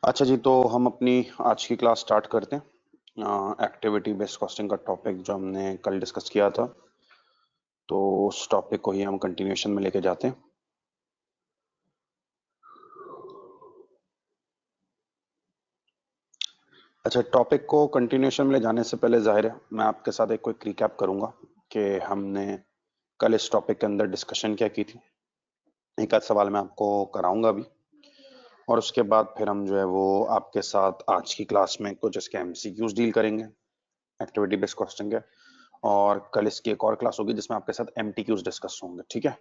अच्छा जी, तो हम अपनी आज की क्लास स्टार्ट करते हैं। एक्टिविटी बेस्ड कॉस्टिंग का टॉपिक जो हमने कल डिस्कस किया था, तो उस टॉपिक को ही हम कंटिन्यूशन में लेके जाते हैं। अच्छा, टॉपिक को कंटिन्यूशन में ले जाने से पहले जाहिर है मैं आपके साथ एक क्विक रिकैप करूंगा कि हमने कल इस टॉपिक के अंदर डिस्कशन क्या की थी। एक आध सवाल मैं आपको कराऊंगा भी, और उसके बाद फिर हम जो है वो आपके साथ आज की क्लास में कुछ इसके एमसीक्यूज डील करेंगे, एक्टिविटी बेस्ड क्वेश्चन के। और कल इसकी एक और क्लास होगी जिसमें आपके साथ एमटीक्यूज डिस्कस होंगे, ठीक है।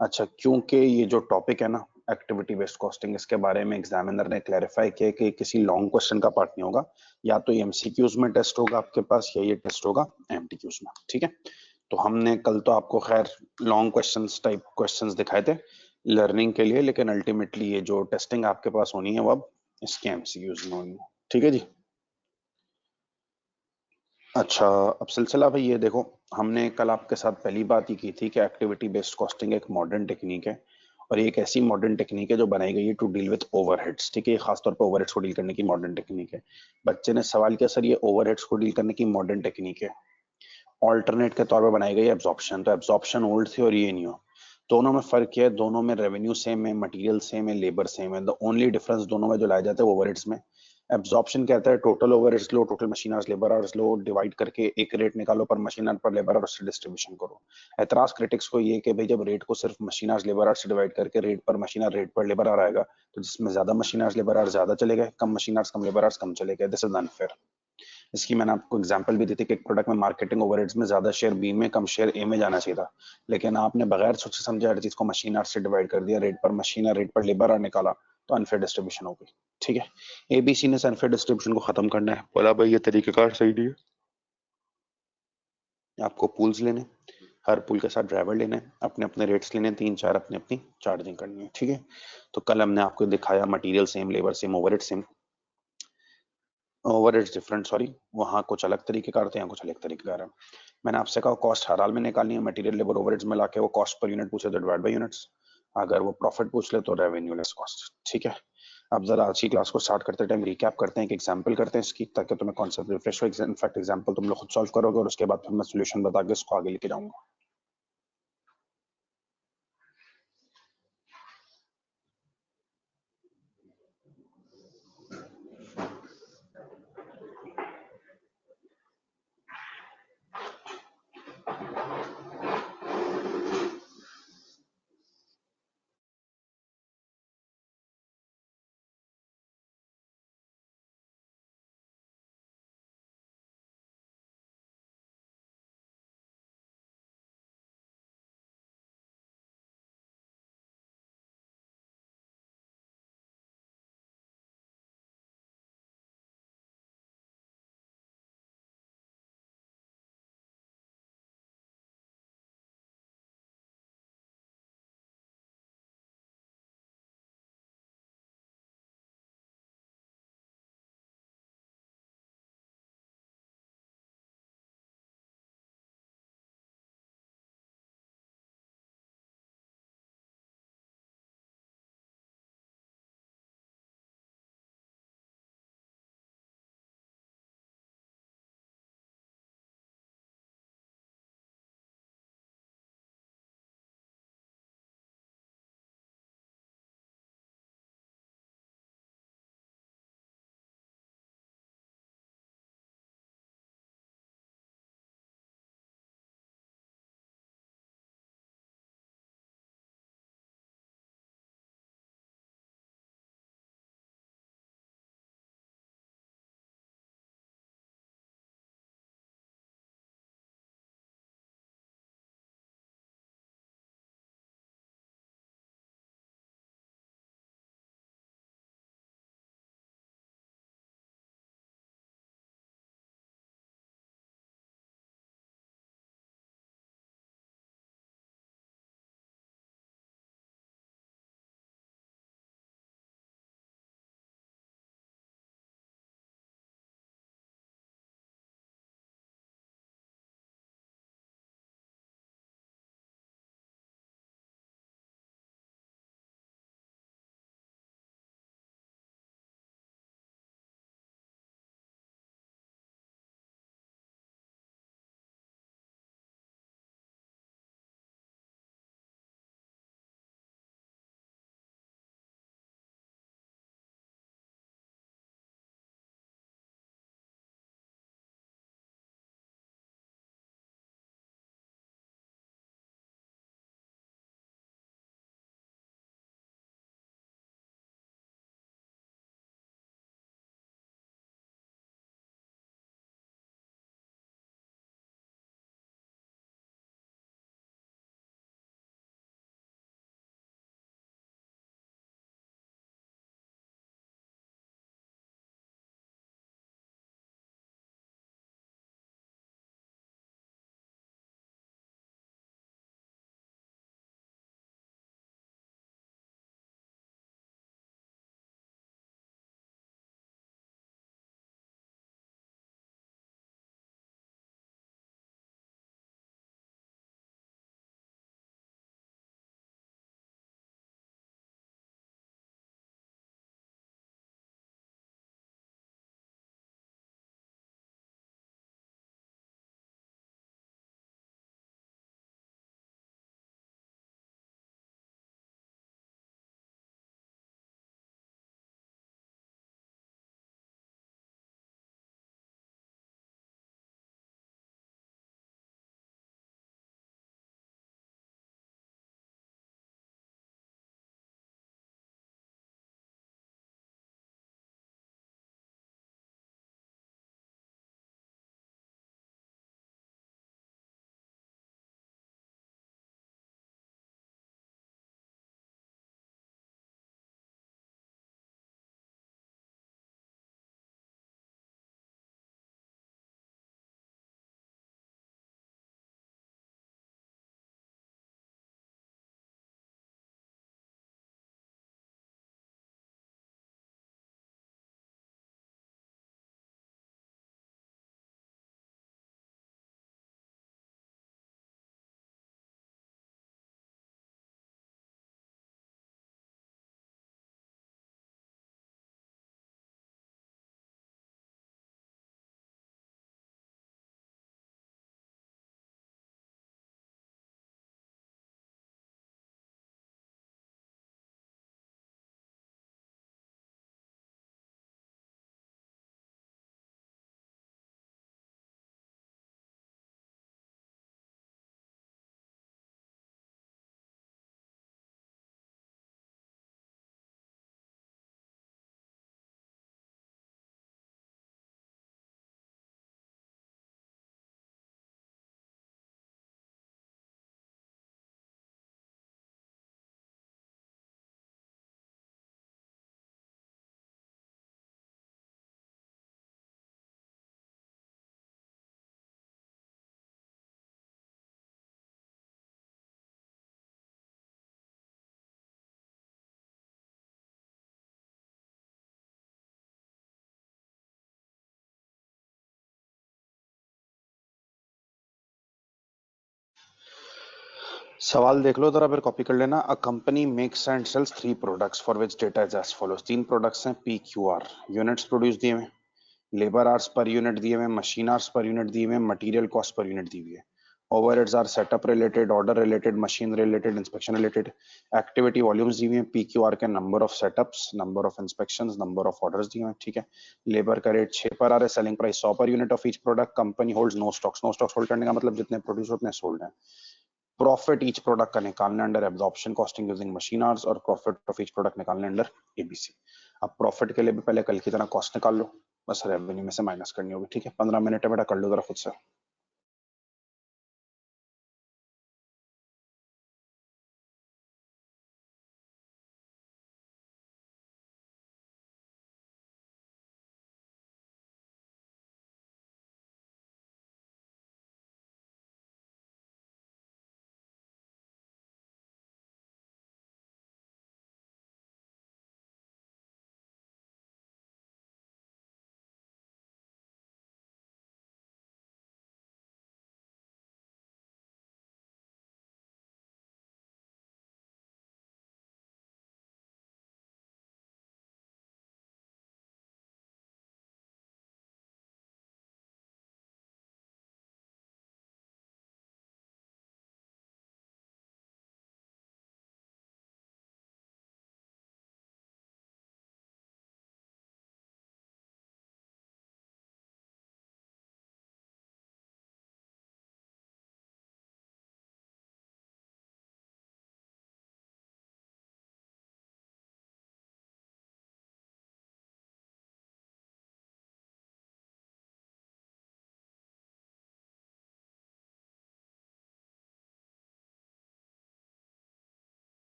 अच्छा, क्योंकि ये जो टॉपिक है ना, एक्टिविटी बेस्ड कॉस्टिंग, इसके बारे में एग्जामिनर ने क्लैरिफाई किया कि किसी लॉन्ग क्वेश्चन का पार्ट नहीं होगा, या तो एमसीक्यूज में टेस्ट होगा आपके पास, या ये टेस्ट होगा एमटीक्यूज में, ठीक है। तो हमने कल तो आपको खैर लॉन्ग क्वेश्चंस टाइप क्वेश्चंस दिखाए थे लर्निंग के लिए, लेकिन अल्टीमेटली ये जो टेस्टिंग आपके पास होनी है वो अब इसके एमसीक्यूज में होनी है, ठीक है जी। अच्छा, अब सिलसिला भाई ये देखो, हमने कल आपके साथ पहली बात ही की थी कि एक्टिविटी बेस्ड कॉस्टिंग एक मॉडर्न टेक्निक है, और ये एक ऐसी मॉडर्न टेक्निक है जो बनाई गई है टू डील विद ओवरहेड्स, ठीक है। ये खासतौर पर ओवरहेड्स को डील करने की मॉडर्न टेक्निक है। बच्चे ने सवाल किया, सर ये ओवरहेड्स को डील करने की मॉडर्न टेक्निक है, ऑल्टरनेट के तौर पर बनाई गई एब्जॉर्प्शन, तो एब्जॉर्प्शन ओल्ड थी और ये न्यू। दोनों में फर्क क्या है? दोनों में रेवेन्यू सेम है, मटेरियल सेम है, लेबर सेम है। द ओनली डिफरेंस दोनों में जो लाया जाता है ओवरहेड्स में। एब्जॉर्प्शन कहता है टोटल ओवरहेड्स लो, total machine hours, labour hours लो, डिवाइड करके एक रेट निकालो पर मशीन आवर पर लेबर आवर्स से डिस्ट्रीब्यूशन करो। एतराज क्रिटिक्स को ये कि भाई जब रेट को सिर्फ मशीन आवर्स लेबर आवर्स से डिवाइड करके रेट पर मशीन आवर रेट पर लेबर आवर आएगा, तो जिसमें ज्यादा मशीन आवर्स लेबर आवर्स ज्यादा चले गए, कम मशीन आवर्स कम लेबर आवर्स कम चले गए। This is unfair. इसकी मैंने आपको एग्जांपल भी दी थी कि एक प्रोडक्ट में मार्केटिंग ओवरहेड्स में ज्यादा शेयर बी में कम शेयर ए में जाना चाहिए था, लेकिन आपने बगैर सोचे समझे हर चीज को मशीन आवर से डिवाइड कर दिया, रेट पर मशीन आवर रेट पर लेबर आवर निकाला, तो अनफेयर डिस्ट्रीब्यूशन हो गई, ठीक है। एबीसी ने अनफेयर डिस्ट्रीब्यूशन को खत्म करना है, बोला भाई ये तरीकेकार सही नहीं है, आपको पूल्स लेने, हर पूल के साथ ड्राइवर लेना है, अपने अपने रेट्स लेने, तीन चार अपनी अपनी चार्जिंग करनी है, ठीक है। तो कल हमने आपको दिखाया material same, labour same, overhead same, overheads different, sorry, वहाँ कुछ अलग तरीके का हैं, कुछ अलग तरीके का है। मैंने आपसे कहा कॉस्ट हर हाल में निकालनी है, मटेरियल लेबर ओवरहेड्स में लाके वो कॉस्ट पर यूनिट पूछे तो डिवाइड बाय यूनिट्स, अगर वो प्रॉफिट पूछ ले तो रेवेन्यू लेस कॉस्ट, ठीक है। अब जरा आज की क्लास को स्टार्ट करते टाइम रिकैप करते हैं, एक एग्जांपल करते हैं इसकी, ताकि तुम्हें कॉन्सेप्ट रिफ्रेश हो। इनफैक्ट एग्जांपल तुम लोग खुद सॉल्व करोगे और उसके बाद फिर मैं सोल्यूशन बता के इसको आगे लेके जाऊंगा। सवाल देख लो जरा, फिर कॉपी कर लेना। A company makes and sells three products for which data is as follows. तीन प्रोडक्ट्स हैं, P Q R, units produce दिए हुए, लेबर आवर्स पर यूनिट दिए हुए, मशीन आवर्स पर यूनिट दिए हुए, मटेरियल कॉस्ट पर यूनिट दी हुई है। Overheads are setup related, order related, machine related, inspection related. Activity volumes दी हुई हैं, पी क्यू आर के number of setups, number of inspections, number of orders दिए हुए हैं, ठीक है। लेबर का रेट 6 पर आ रहा है, selling price 100 per unit of each product. Company holds no stocks. No stocks hold करने का मतलब जितने प्रोड्यूस उतने सोल्ड हैं। प्रॉफिट ईच प्रोडक्ट का निकालना under absorption costing using machine hours, और प्रॉफिट ऑफ ईच प्रोडक्ट निकालना अंडर एबीसी। अब प्रॉफिट के लिए भी पहले कल की तरह कॉस्ट निकाल लो, बस रेवेन्यू में से माइनस करनी होगी, ठीक है। 15 मिनट है बेटा, कर लो जरा खुद से।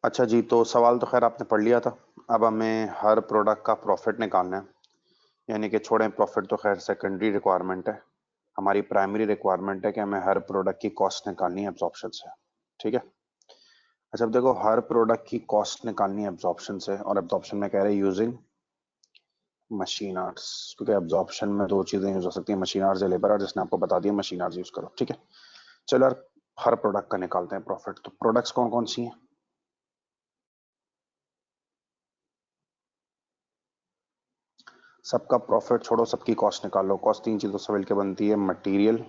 अच्छा जी, तो सवाल तो खैर आपने पढ़ लिया था। अब हमें हर प्रोडक्ट का प्रॉफिट निकालना है। यानी कि छोड़ें, प्रॉफिट तो खैर सेकेंडरी रिक्वायरमेंट है। हमारी प्राइमरी रिक्वायरमेंट है कि हमें हर प्रोडक्ट की कॉस्ट निकालनी है एब्जॉर्प्शन से। ठीक है। अच्छा, अब देखो, हर प्रोडक्ट की कॉस्ट निकालनी है एब्जॉर्प्शन से, और एब्जॉर्प्शन में कह रहे हैं यूजिंग मशीन आवर्स, क्योंकि एब्जॉर्प्शन में दो चीजें यूज हो सकती हैं, मशीन आवर्स या लेबर आवर्स, जिसने आपको बता दिया मशीन आवर्स यूज करो। ठीक है। चलो यार, हर प्रोडक्ट का निकालते हैं प्रॉफिट। तो प्रोडक्ट्स कौन कौन सी हैं? सबका प्रॉफिट छोड़ो, सबकी कॉस्ट निकाल लो। कॉस्ट तीन चीजों से मिलकर बनती है, मटेरियल,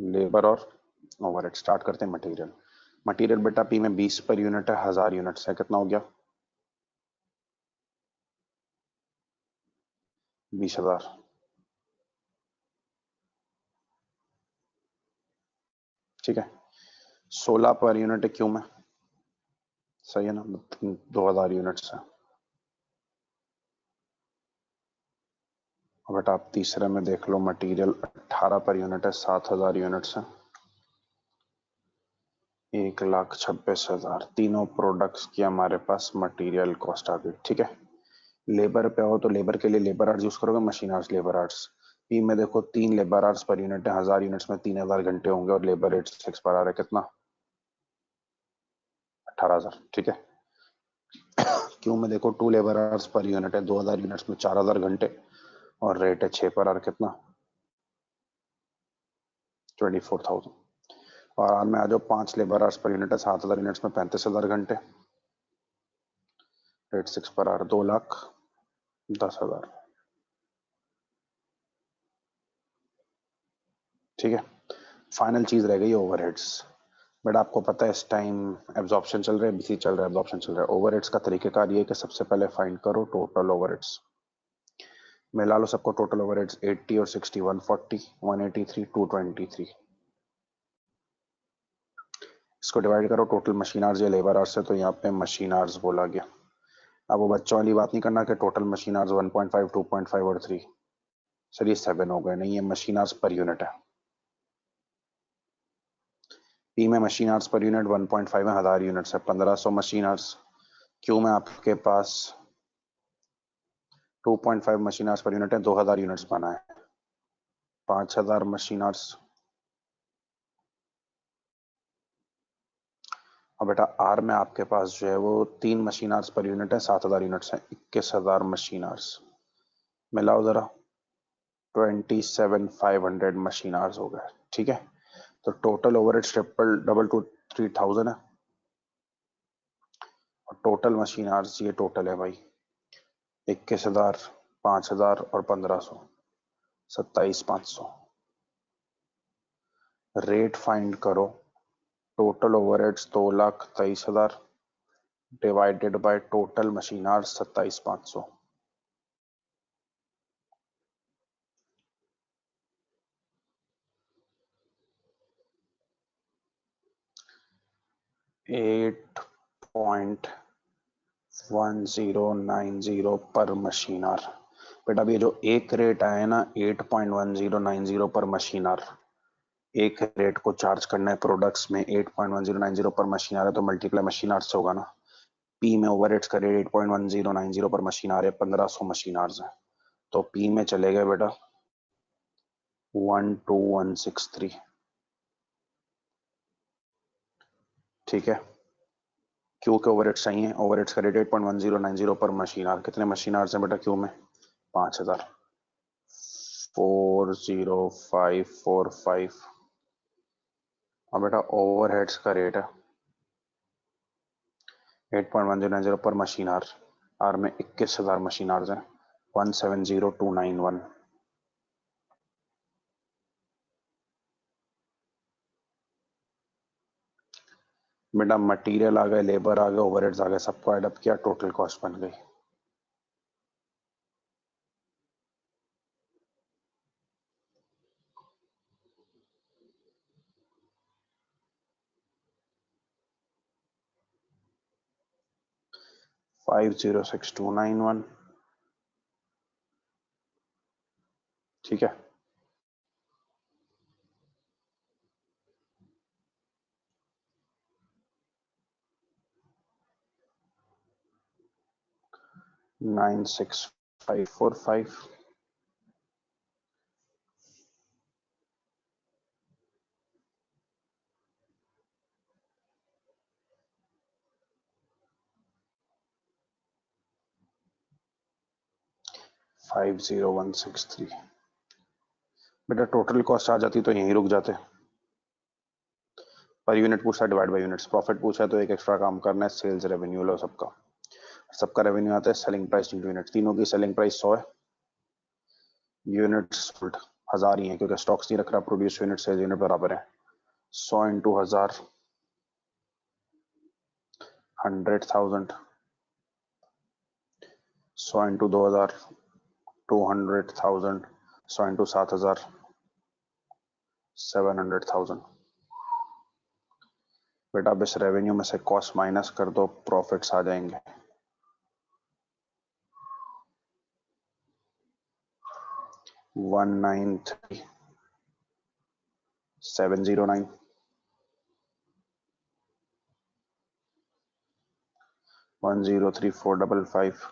लेबर और ओवरहेड। स्टार्ट करते हैं मटेरियल। मटेरियल बेटा पी में 20 पर यूनिट है, 1000 यूनिट्स है, कितना हो गया? 20,000। ठीक है। 16 पर यूनिट है क्यों में, सही है ना? 2000 यूनिट्स है। और बेटा आप तीसरे में देख लो, मटेरियल 18 पर यूनिट है, 7000 यूनिट्स है, 1,26,000। तीनों प्रोडक्ट्स की हमारे पास मटेरियल कॉस्ट आ गई। ठीक है। लेबर पे हो तो लेबर के लिए लेबर आर्ट्स यूज करोगे, machine arts, labour arts. P में देखो, 3 लेबर आर्ट्स पर यूनिट है, 1000 यूनिट्स में 3000 घंटे होंगे, और लेबर रेट 6 पर आ रहा है, कितना? 18,000। ठीक है। क्यों में देखो, 2 लेबर आवर्स पर यूनिट है, 2000 यूनिट्स में 4000 घंटे, और रेट है 6 पर आवर, कितना? 24,000। और आर में आ जाओ, 5 लेबर आवर्स पर यूनिट है, 7000 यूनिट्स में 35,000 घंटे, रेट 6 पर आवर, 2,10,000। ठीक है। फाइनल चीज रह गई ओवरहेड्स। बट आपको पता है इस टाइम एब्जॉर्प्शन चल रहा है, बीसी चल रहा है, एब्जॉर्प्शन चल रहा है। ओवरहेड्स का तरीकेकार ये है कि सबसे पहले फाइंड करो टोटल ओवरहेड्स। मिला लो सबको, टोटल ओवरहेड्स 80 और 60, 140, 183, 223। इसको डिवाइड करो टोटल मशीन आवर्स या लेबर आवर्स से, तो यहाँ पे मशीन आवर्स बोला गया। अब वो बच्चों वाली बात नहीं करना कि टोटल मशीन आवर्स 1.5, 2.5 और 3। सर ये 7 हो गए, नहीं, ये मशीन आवर्स पर यूनिट है। पी में मशीन आवर्स पर यूनिट 1.5 में 1000 यूनिट्स है, 1500 मशीन आवर्स। क्यू में आपके पास 2.5 मशीन आवर्स पर यूनिट है, 2000 यूनिट्स बना है, 5000 मशीन आवर्स। और बेटा आर में आपके पास जो है वो 3 मशीन आवर्स पर यूनिट है, 7000 यूनिट्स है, 21,000 मशीन आवर्स। मिलाओ जरा, 27,500 मशीन आवर्स हो गए। ठीक है। तो total overhead triple double two 3000 है, और टोटल मशीन आवर्स ये टोटल है भाई 21,000, 5,000 और 1500, 27,500। रेट फाइंड करो, total overheads 2,23,000 divided by total machine hours 27,500। 8.1090 पर मशीन आवर। बेटा अभी जो एक रेट आया है ना, 8.1090 पर मशीन आवर, एक रेट को चार्ज करना है प्रोडक्ट्स में 8.1090 पर मशीन आवर है, तो मल्टीप्लाई मशीन आवर्स से होगा ना। पी में ओवरहेड्स का रेट 8.1090 पर मशीन आवर है, 1500 मशीन आवर्स है, तो पी में चले गए बेटा 12163। ठीक है। क्यू के ओवरहेड सही है, ओवरहेड्स का रेट 8.1090 पर मशीन आवर, कितने मशीन आवर्स हैं बेटा क्यू में? 5000, 40545। और बेटा ओवरहेड्स का रेट है 8.1090 पर मशीन आवर, आर में 21,000 मशीन आवर्स हैं, 170291। बेटा मटेरियल आ गए, लेबर आ गए, ओवरहेड्स आ गए, सबको एड अप किया, टोटल कॉस्ट बन गई 506291। ठीक है। 96545 50163। बेटा टोटल कॉस्ट आ जाती तो यहीं रुक जाते। पर यूनिट पूछा डिवाइड बाय यूनिट्स, प्रॉफिट पूछा तो एक एक्स्ट्रा काम करना है, सेल्स रेवेन्यू लो सबका। सबका रेवेन्यू आता है सेलिंग प्राइस इंटू यूनिट, तीनों की सेलिंग प्राइस 100 है, यूनिट सोल्ड 1000 ही है क्योंकि स्टॉक्स नहीं रख रहा, प्रोड्यूस यूनिट सेल्स यूनिट बराबर है 100 इंटू 1000 100,000, 100 इंटू 2000 200,000, 100 इंटू 7000 700,000। बेटा अब इस रेवेन्यू में से कॉस्ट माइनस कर दो, प्रॉफिट्स आ जाएंगे 193,709, 103,455,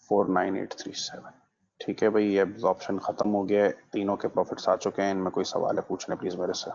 49837। ठीक है भाई, ये ऑप्शन खत्म हो गया है, तीनों के प्रॉफिट्स आ चुके हैं। इनमें कोई सवाल है पूछने प्लीज मेरे से।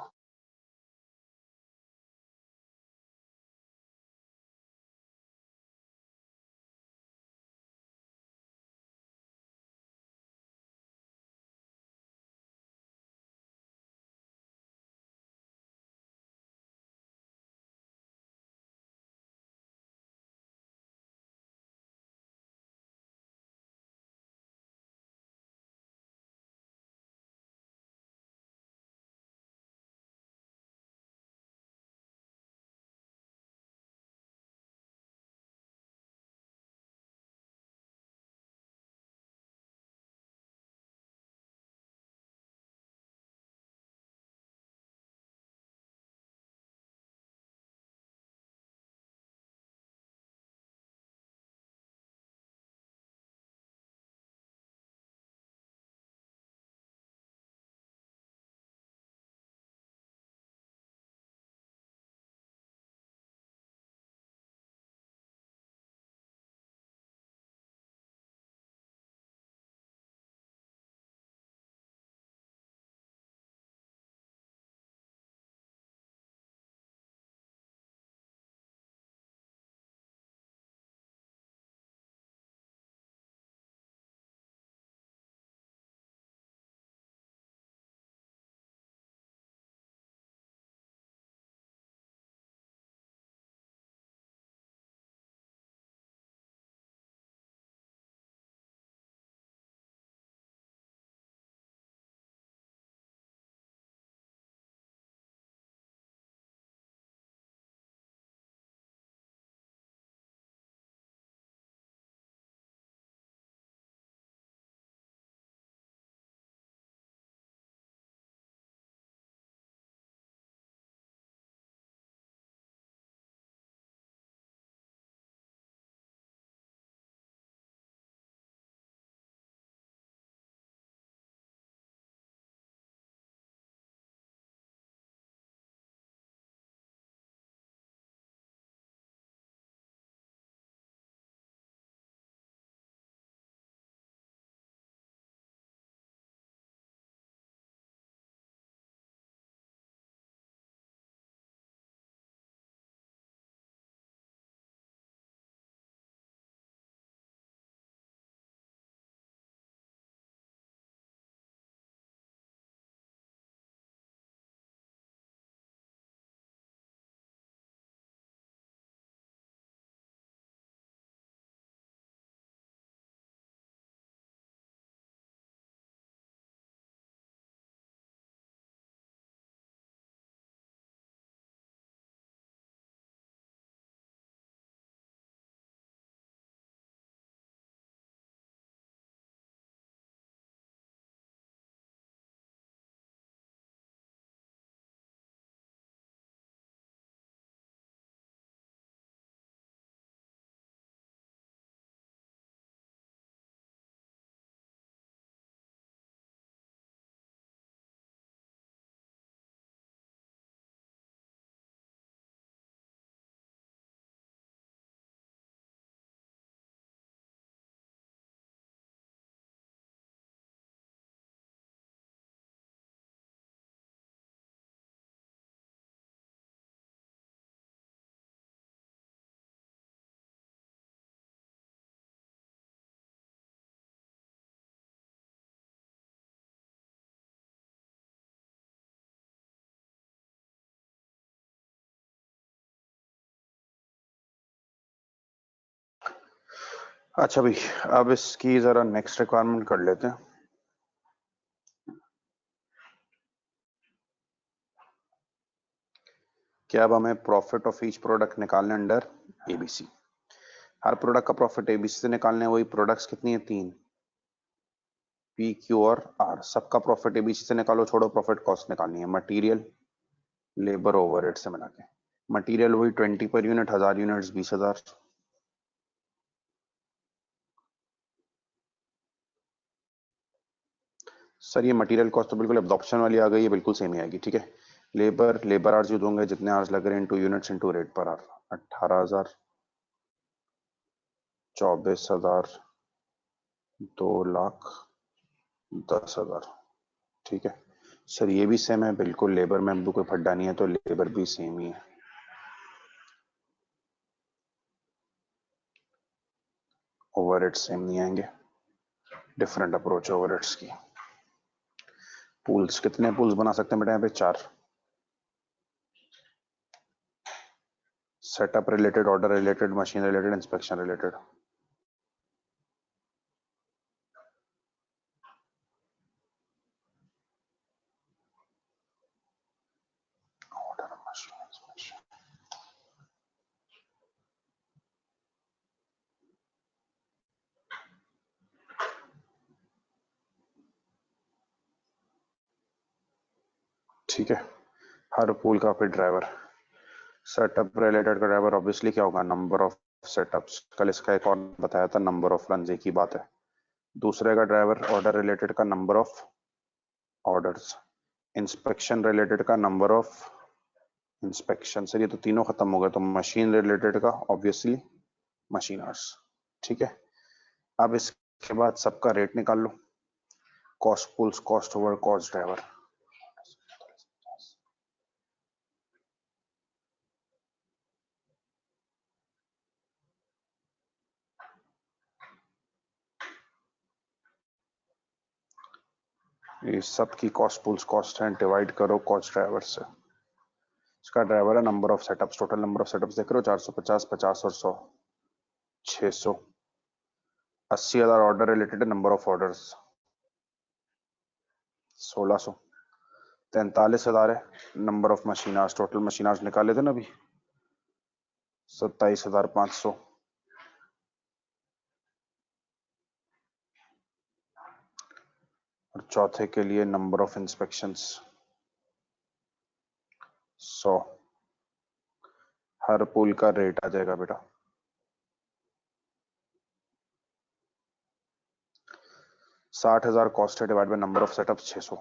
अच्छा भाई, अब इसकी जरा नेक्स्ट रिक्वायरमेंट कर लेते हैं। कि अब हमें प्रॉफिट ऑफ ईच प्रोडक्ट निकालने अंडर एबीसी। हर प्रोडक्ट का प्रॉफिट एबीसी से निकालने हैं। वही प्रोडक्ट्स कितनी है? 3, पी क्यू और आर। सबका प्रॉफिट एबीसी से निकालो, छोड़ो प्रॉफिट कॉस्ट निकालनी है। मटेरियल, लेबर, ओवरहेड से मिला के। मटेरियल वही 20 पर यूनिट, 1000 यूनिट्स 20,000। सर ये मटेरियल कॉस्ट तो बिल्कुल एब्जॉर्प्शन वाली आ गई है, बिल्कुल सेम ही आएगी। ठीक है। लेबर आवर्स यूज होंगे, जितने आवर्स लग रहे हैं into units into rate per hour. 18,000, 24,000, 2,00,000, 10,000। ठीक है सर, ये भी सेम है बिल्कुल। लेबर में भी कोई फड्डा नहीं है, तो लेबर भी सेम ही है। ओवरहेड सेम नहीं आएंगे, डिफरेंट अप्रोच ओवरहेड्स की। पूल्स, कितने पूल्स बना सकते हैं बेटा यहाँ पे? 4। Setup related, order related, machine related, inspection related. Order, machine, inspection. ठीक है। हर पूल का फिर ड्राइवर। सेटअप रिलेटेड का ड्राइवर ऑब्वियसली क्या होगा? Number of setups. कल इसका एक और बताया था, नंबर ऑफ रन, एक ही बात है। दूसरे का ड्राइवर ऑर्डर रिलेटेड का number of orders. Inspection related का नंबर ऑफ इंस्पेक्शन। सर ये तो तीनों खत्म हो गए, तो मशीन रिलेटेड का ऑब्वियसली मशीन आवर्स। ठीक है। अब इसके बाद सबका रेट निकाल लो। Cost pools, cost over, cost driver. ये सब की कॉस्ट पूल्स कॉस्ट है, डिवाइड करो कॉस्ट ड्राइवर से। इसका ड्राइवर है number of setups. Total number of setups देख रहे हो? 450, 50 और 100, 600। 80,000 ऑर्डर रिलेटेड है, नंबर ऑफ ऑर्डर्स 1600। 43,000 है number of machine hours. Total machine hours निकाले थे ना अभी, 27,500। और चौथे के लिए number of inspections 100। Her pool का रेट आ जाएगा बेटा 60,000 कॉस्ट है, divide by number of setup 600।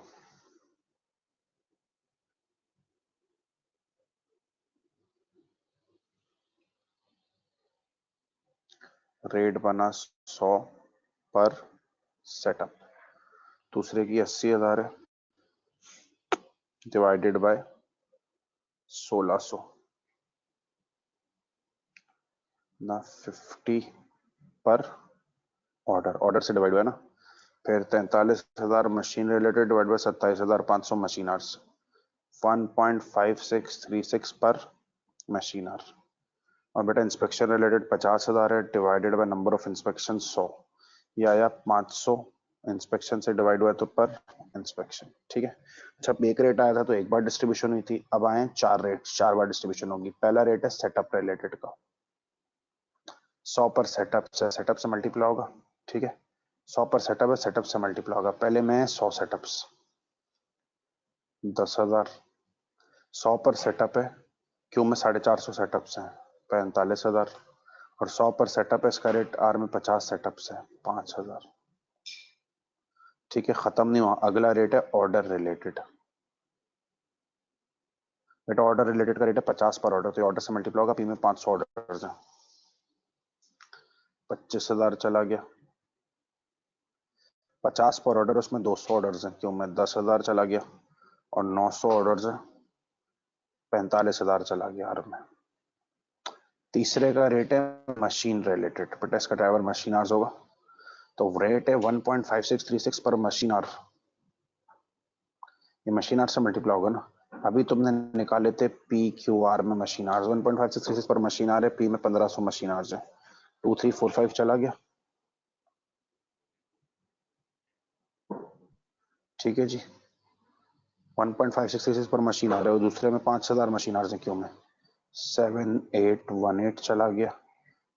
Rate बना 100 पर सेटअप। दूसरे की 80,000 है, डिवाइडेड बाय 1600 ना 50 पर ऑर्डर। ऑर्डर से डिवाइड हुआ ना। फिर 43,000 machine related divide by 27,500 machine hours. 1.5636 पर मशीन आवर। और बेटा इंस्पेक्शन रिलेटेड 50,000 है, divided by number of inspection 100। ये आया 500 इंस्पेक्शन से डिवाइड हुआ तो पर इंस्पेक्शन। ठीक है। जब एक रेट आया था तो एक बार डिस्ट्रीब्यूशन हुई थी, अब आए 4 रेट, 4 बार डिस्ट्रीब्यूशन होगी। पहला रेट है सेटअप रिलेटेड का, 100 पर सेटअप से, सेटअप से मल्टीप्लाई होगा। ठीक है। 100 पर सेटअप है, सेटअप से मल्टीप्लाई होगा। पहले में 100 सेटअप्स 10,000। 100 पर सेटअप है, क्यू में 450 सेटअप्स हैं, 45,000। और 100 पर सेटअप है, इसका रेट आर में 50 सेटअप्स है, 5,000। ठीक है, खत्म नहीं हुआ। अगला रेट है ऑर्डर रिलेटेड। बेटा ऑर्डर रिलेटेड का रेट है 50 पर ऑर्डर, तो ऑर्डर से मल्टीप्लाई होगा। पी में 500 ऑर्डर है, 25,000 चला गया। 50 पर ऑर्डर, उसमें 200 ऑर्डर हैं, क्यों में 10,000 चला गया। और 900 ऑर्डर है, 45,000 चला गया हर में। तीसरे का रेट है मशीन रिलेटेड। बेटा इसका ड्राइवर मशीन आवर्स होगा, तो रेट है 1.5636 पर मशीन आवर। ये मशीन आवर से मल्टीप्लाई होगा ना। अभी तुमने निकाले थे पी क्यू आर में मशीन आवर्स, 1.5636 पर मशीन आवर है, पी में 1500 मशीन आवर्स है, 2345 चला गया। ठीक है जी, 1.5636 पर मशीन आ रहे हो, दूसरे में 5000 मशीन आर्स हैं क्यों में 7818 चला गया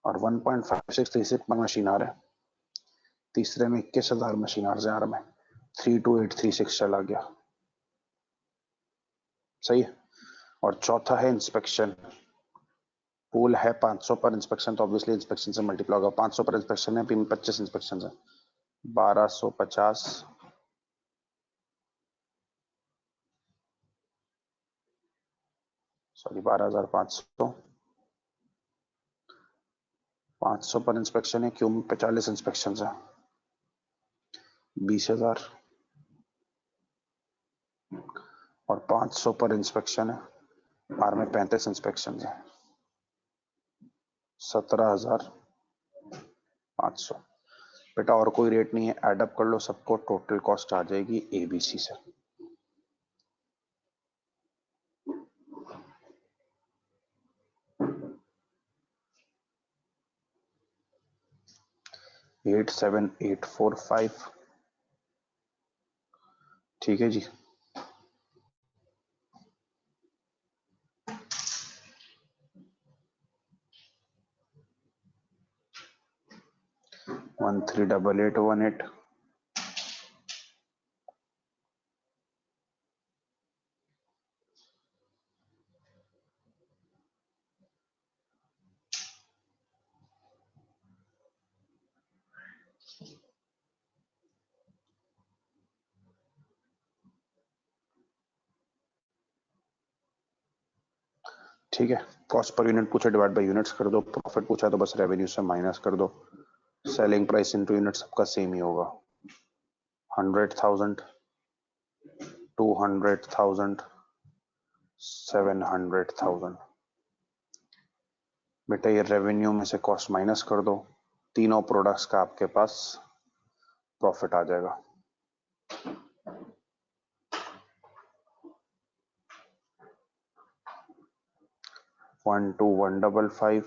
और 1.5636 पर मशीन आ रहा है, तीसरे में 21,000 मशीन आर्स हैं में 32836 चला गया, सही है। और चौथा है इंस्पेक्शन, पूल है 500 पर इंस्पेक्शन, तो ऑब्वियसली इंस्पेक्शन से मल्टीप्लाई होगा, 500 पर इंस्पेक्शन है, 25 इंस्पेक्शन है, 1250 सॉरी 12,500, 500 पर इंस्पेक्शन है, क्यों में 45 इंस्पेक्शन है, 20,000 और 500 पर इंस्पेक्शन है, आर में 35 इंस्पेक्शन है, 17,500। बेटा और कोई रेट नहीं है, एडअप कर लो सबको, टोटल कॉस्ट आ जाएगी एबीसी से। Eight seven eight four five, ठीक है जी। One three double eight one eight, ठीक है। कॉस्ट पर यूनिट पूछा डिवाइड बाय यूनिट्स कर दो, प्रॉफिट पूछा तो बस रेवेन्यू से माइनस कर दो, सेलिंग प्राइस इनटू यूनिट सबका सेम ही होगा, 100,000, 200,000, 700,000। बेटा ये रेवेन्यू में से कॉस्ट माइनस कर दो, तीनों प्रोडक्ट्स का आपके पास प्रॉफिट आ जाएगा। 12155,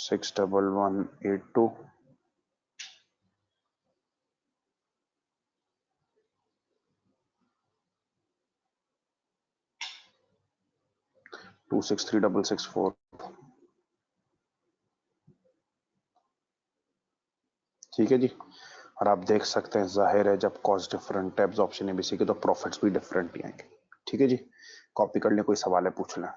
61182, 263664। ठीक है जी। और आप देख सकते हैं, जाहिर है जब कॉस्ट डिफरेंट है एब्जॉर्प्शन एबीसी के, तो प्रॉफिट्स भी डिफरेंट ही आएंगे। ठीक है जी, कॉपी कर लें, कोई सवाल है पूछ लें।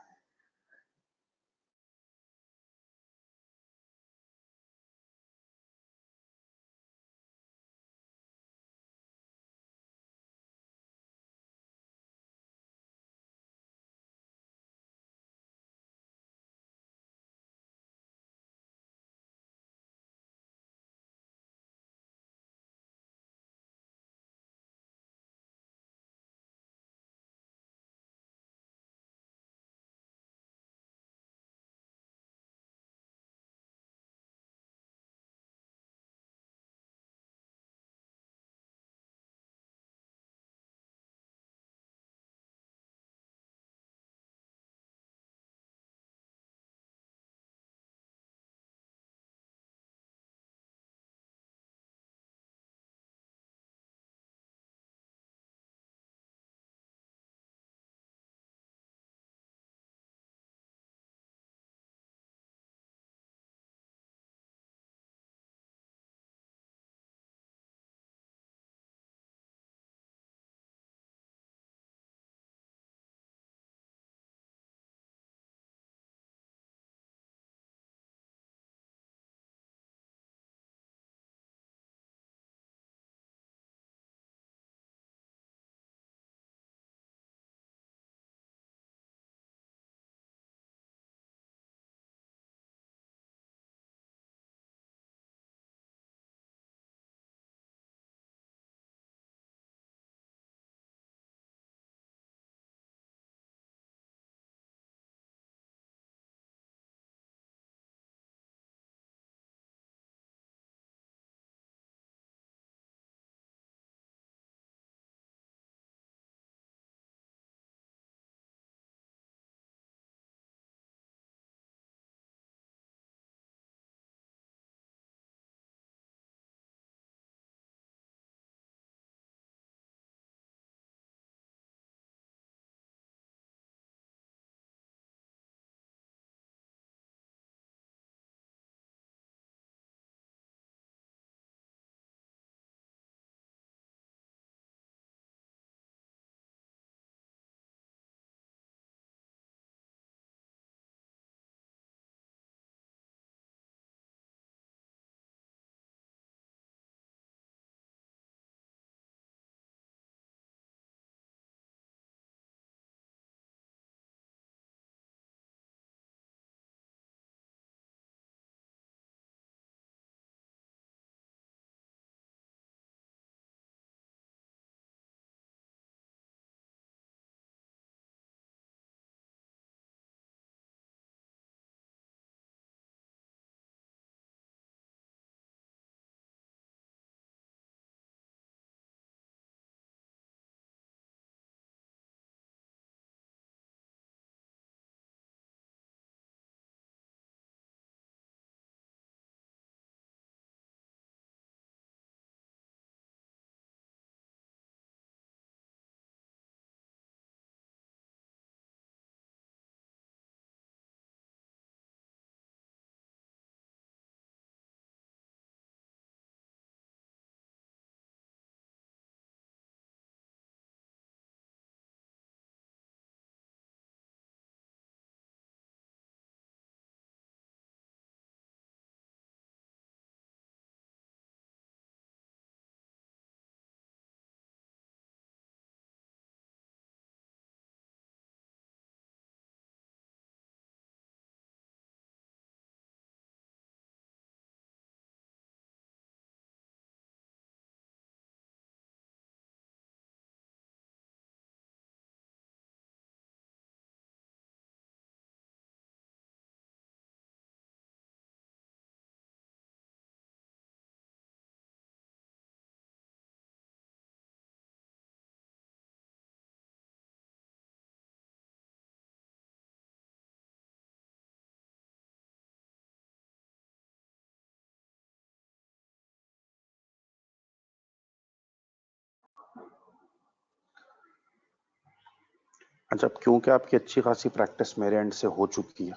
अच्छा, क्योंकि आपकी अच्छी खासी प्रैक्टिस मेरे एंड से हो चुकी है,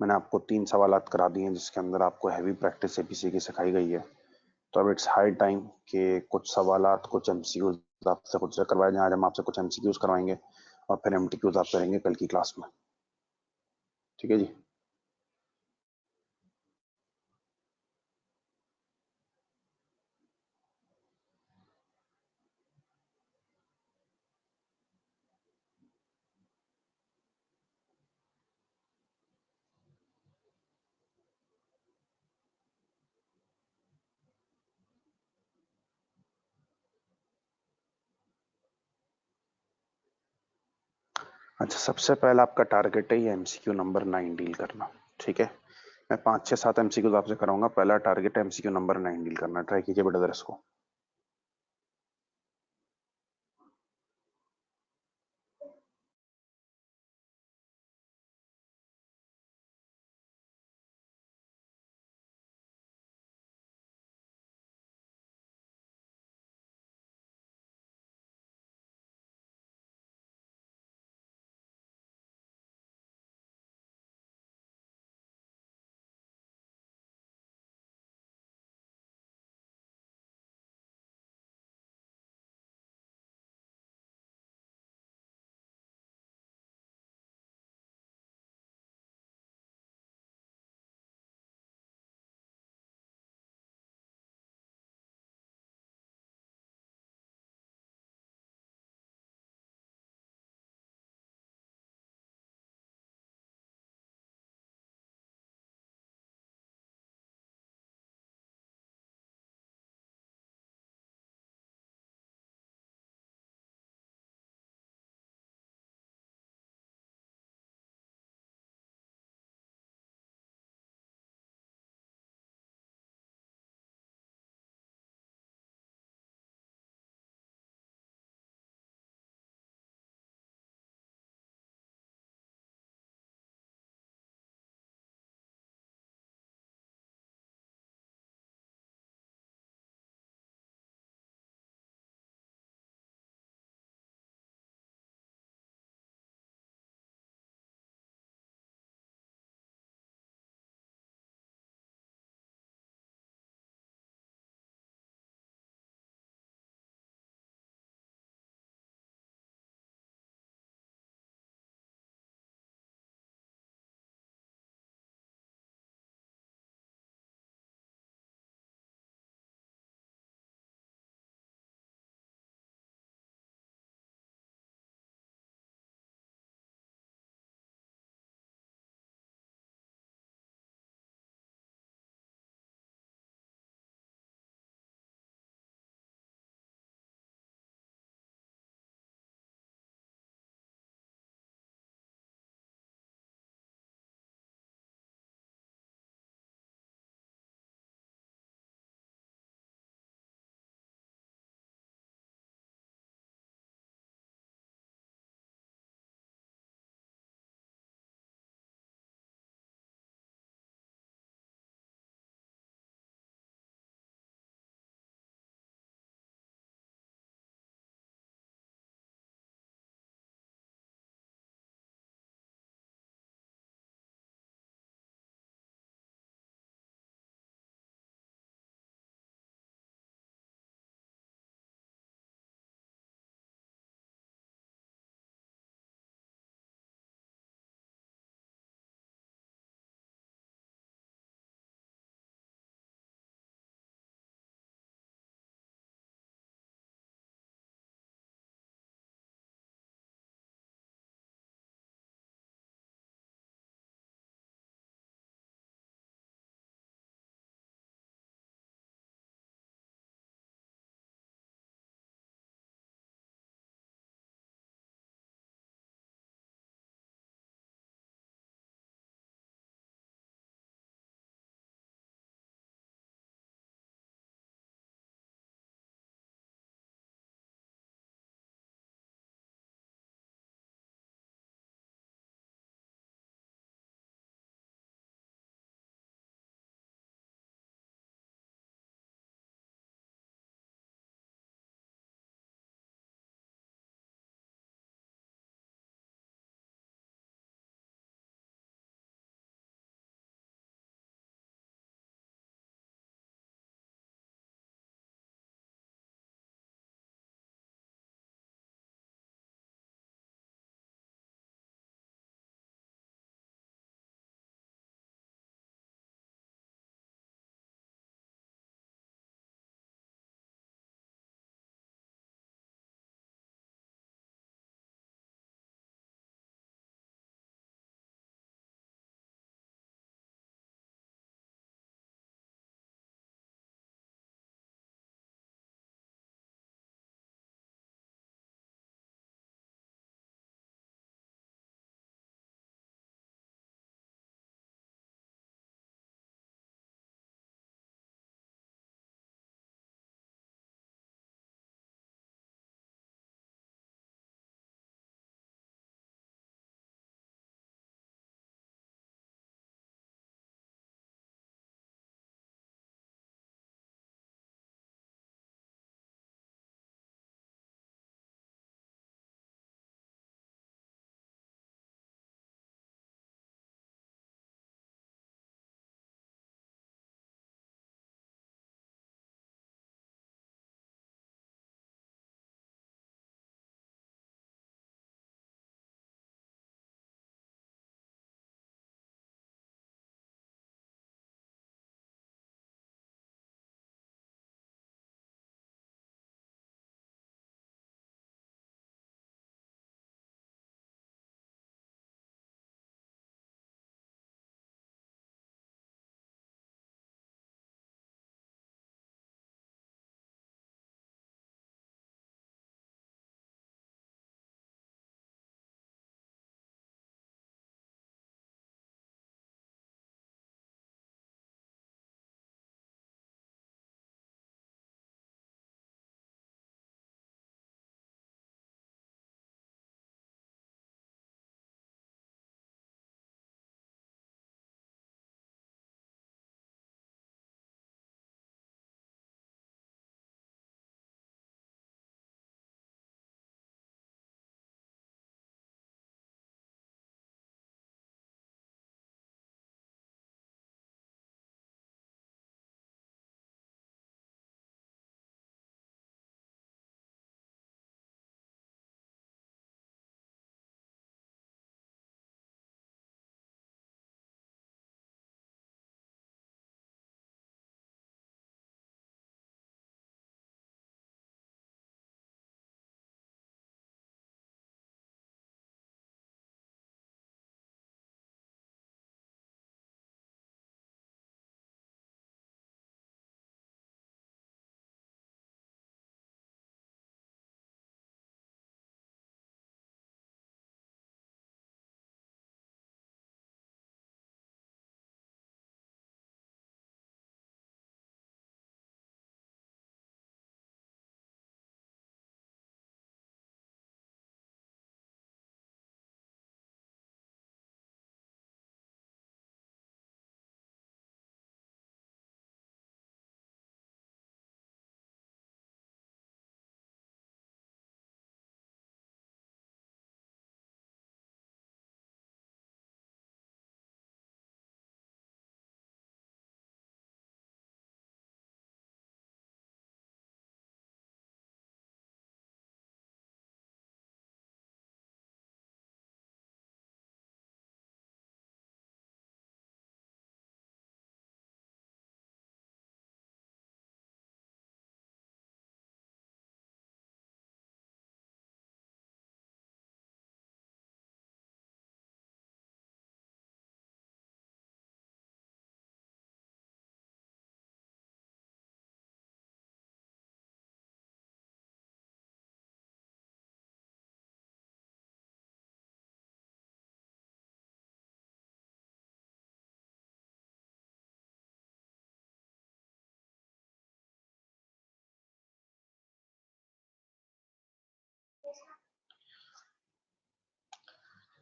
मैंने आपको 3 सवालात करा दिए हैं जिसके अंदर आपको हैवी प्रैक्टिस एबीसी की सिखाई गई है। तो अब इट्स हाई टाइम कि कुछ सवालात, कुछ एमसीक्यूज आपसे खुद से करवाए जाएं। आज हम आपसे कुछ एमसीक्यूज करवाएंगे और फिर एमटीक्यूज आप करेंगे कल की क्लास में। ठीक है जी। अच्छा, सबसे पहला आपका टारगेट है ये एमसीक्यू नंबर 9 डील करना। ठीक है, मैं 5 6 7 एमसीक्यूज आपसे कराऊंगा। पहला टारगेट है एमसीक्यू नंबर 9 डील करना। ट्राई कीजिए बेटा दरस को।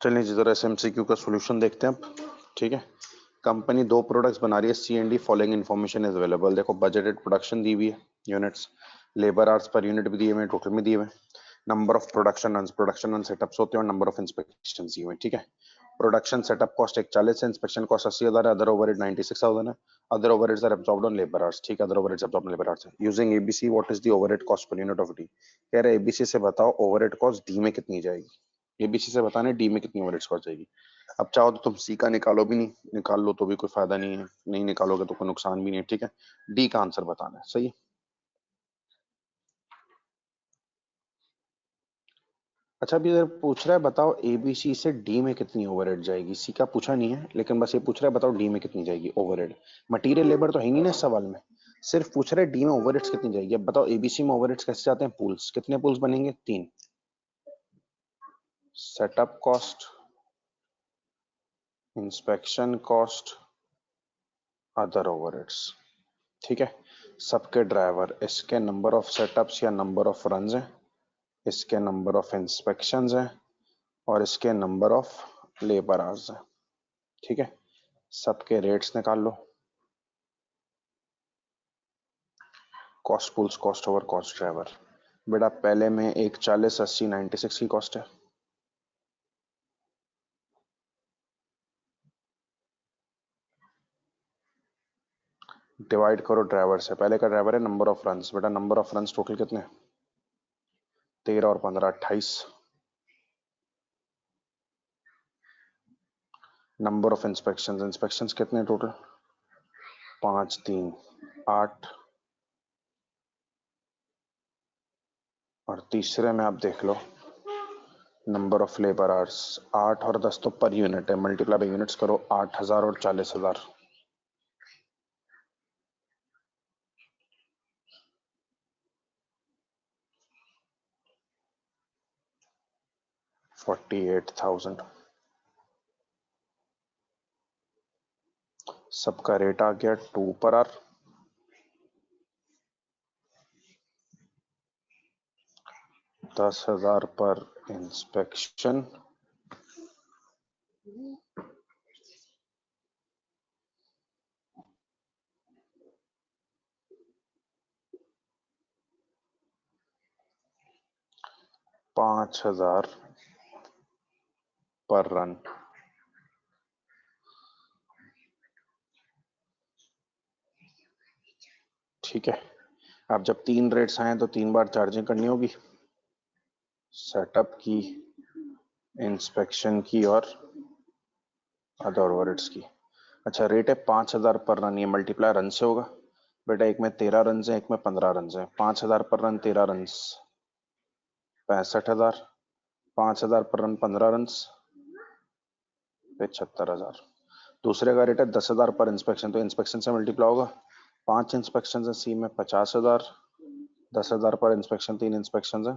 चलिए जी जरा एसएमसीक्यू का सॉल्यूशन देखते हैं अब। ठीक है, कंपनी दो प्रोडक्ट्स बना रही है, C and D following information is available. देखो बजटेड प्रोडक्शन दी हुई है, units, labour hours per unit भी दिए हुए हैं, टोटल में दिए हुए हैं, number of production run setups होते हैं और नंबर ऑफ इंस्पेक्शन दिए हुए हैं। ठीक है, प्रोडक्शन सेटअप कॉस्ट 140 है, इंस्पेक्शन कॉस्ट 80,000 है, अदर ओवरहेड 96,000 है, other overheads are absorbed on labour hours. ठीक है, other overheads absorbed on labour hours है। Using ABC what is the overhead cost per unit of D, कह रहे ABC से बताओ ओवरहेड कॉस्ट डी में कितनी जाएगी। एबीसी से बताना डी में कितनी ओवरहेड कॉस्ट जाएगी। अब चाहो तो तुम सी का निकालो भी, नहीं निकाल लो तो भी कोई फायदा नहीं है, नहीं निकालोगे तो कोई नुकसान भी नहीं है। ठीक है, डी का आंसर बताना है, सही है। अच्छा अभी इधर पूछ रहा है बताओ एबीसी से डी में कितनी ओवरहेड जाएगी। सी का पूछा नहीं है लेकिन बस ये पूछ रहा है बताओ डी में कितनी जाएगी ओवरहेड। मटेरियल लेबर तो है नहीं ना इस सवाल में, सिर्फ पूछ रहा है डी में ओवरहेड्स कितनी जाएगी। अब बताओ एबीसी में ओवरहेड्स कैसे जाते हैं, पूल्स, कितने पूल्स बनेंगे, 3। Setup cost, inspection cost, other overheads. ठीक है, सबके ड्राइवर, इसके नंबर ऑफ सेटअप्स या नंबर ऑफ रन्स हैं, इसके नंबर ऑफ इंस्पेक्शंस हैं और इसके नंबर ऑफ लेबर आवर्स हैं। ठीक है, सबके रेट्स निकाल लो। Cost pools, cost over cost driver. बेटा पहले में एक 40 80 96 की कॉस्ट है, डिवाइड करो ड्राइवर से। पहले का ड्राइवर है नंबर ऑफ रन्स, बेटा नंबर ऑफ रन्स टोटल कितने, 13 और 15 28। नंबर ऑफ इंस्पेक्शंस, इंस्पेक्शंस कितने टोटल, 5 3 8। और तीसरे में आप देख लो नंबर ऑफ लेबर आवर्स, 8 और 10 तो पर यूनिट है, मल्टीप्लाई बाई यूनिट्स करो, 8,000 और 40,000, 48,000। सबका रेट आ गया 2 पर आर। 10,000 पर इंस्पेक्शन, 5,000 पर रन। ठीक है, अब जब 3 रेट्स आए तो 3 बार चार्जिंग करनी होगी, सेटअप की, इंस्पेक्शन की और अदर ओवरहेड्स की। अच्छा रेट है 5,000 पर रन, ये मल्टीप्लाई रन से होगा। बेटा एक में 13 रन है, एक में 15 रन है, 5,000 पर रन 13 रन 65,000, 5,000 पर रन 15 रन 75,000। दूसरे का रेट है 10,000 पर इंस्पेक्शन, तो इंस्पेक्शन से मल्टीप्लाई होगा, 5 इंस्पेक्शन है सी में 50,000, 10,000 पर इंस्पेक्शन, 3 इंस्पेक्शन है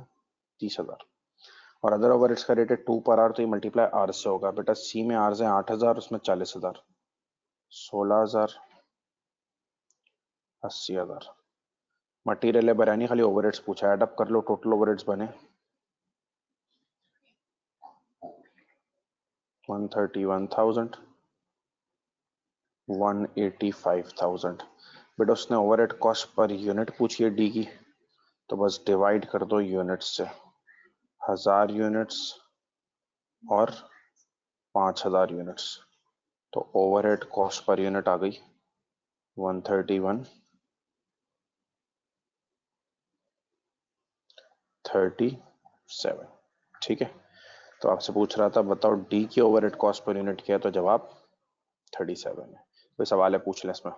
30,000। और अदर ओवरहेड्स का रेट है 2 पर आर, तो ये मल्टीप्लाई आर से होगा। बेटा सी में आर है 8,000, उसमें 40,000, 16,000, 80,000। मटीरियल लेबर है नहीं, खाली ओवरहेड्स पूछा है, एडअप कर लो, टोटल ओवरहेड्स बने 131,000, 185,000। बेटा उसने ओवरहेड कॉस्ट पर यूनिट पूछी है डी की, तो बस डिवाइड कर दो यूनिट्स से, 1,000 यूनिट्स और 5,000 यूनिट्स, तो ओवरहेड कॉस्ट पर यूनिट आ गई 131,37। ठीक है, तो आपसे पूछ रहा था बताओ डी की ओवरहेड कॉस्ट पर यूनिट क्या है, तो जवाब 37 है। कोई सवाल है पूछ लें इसमें।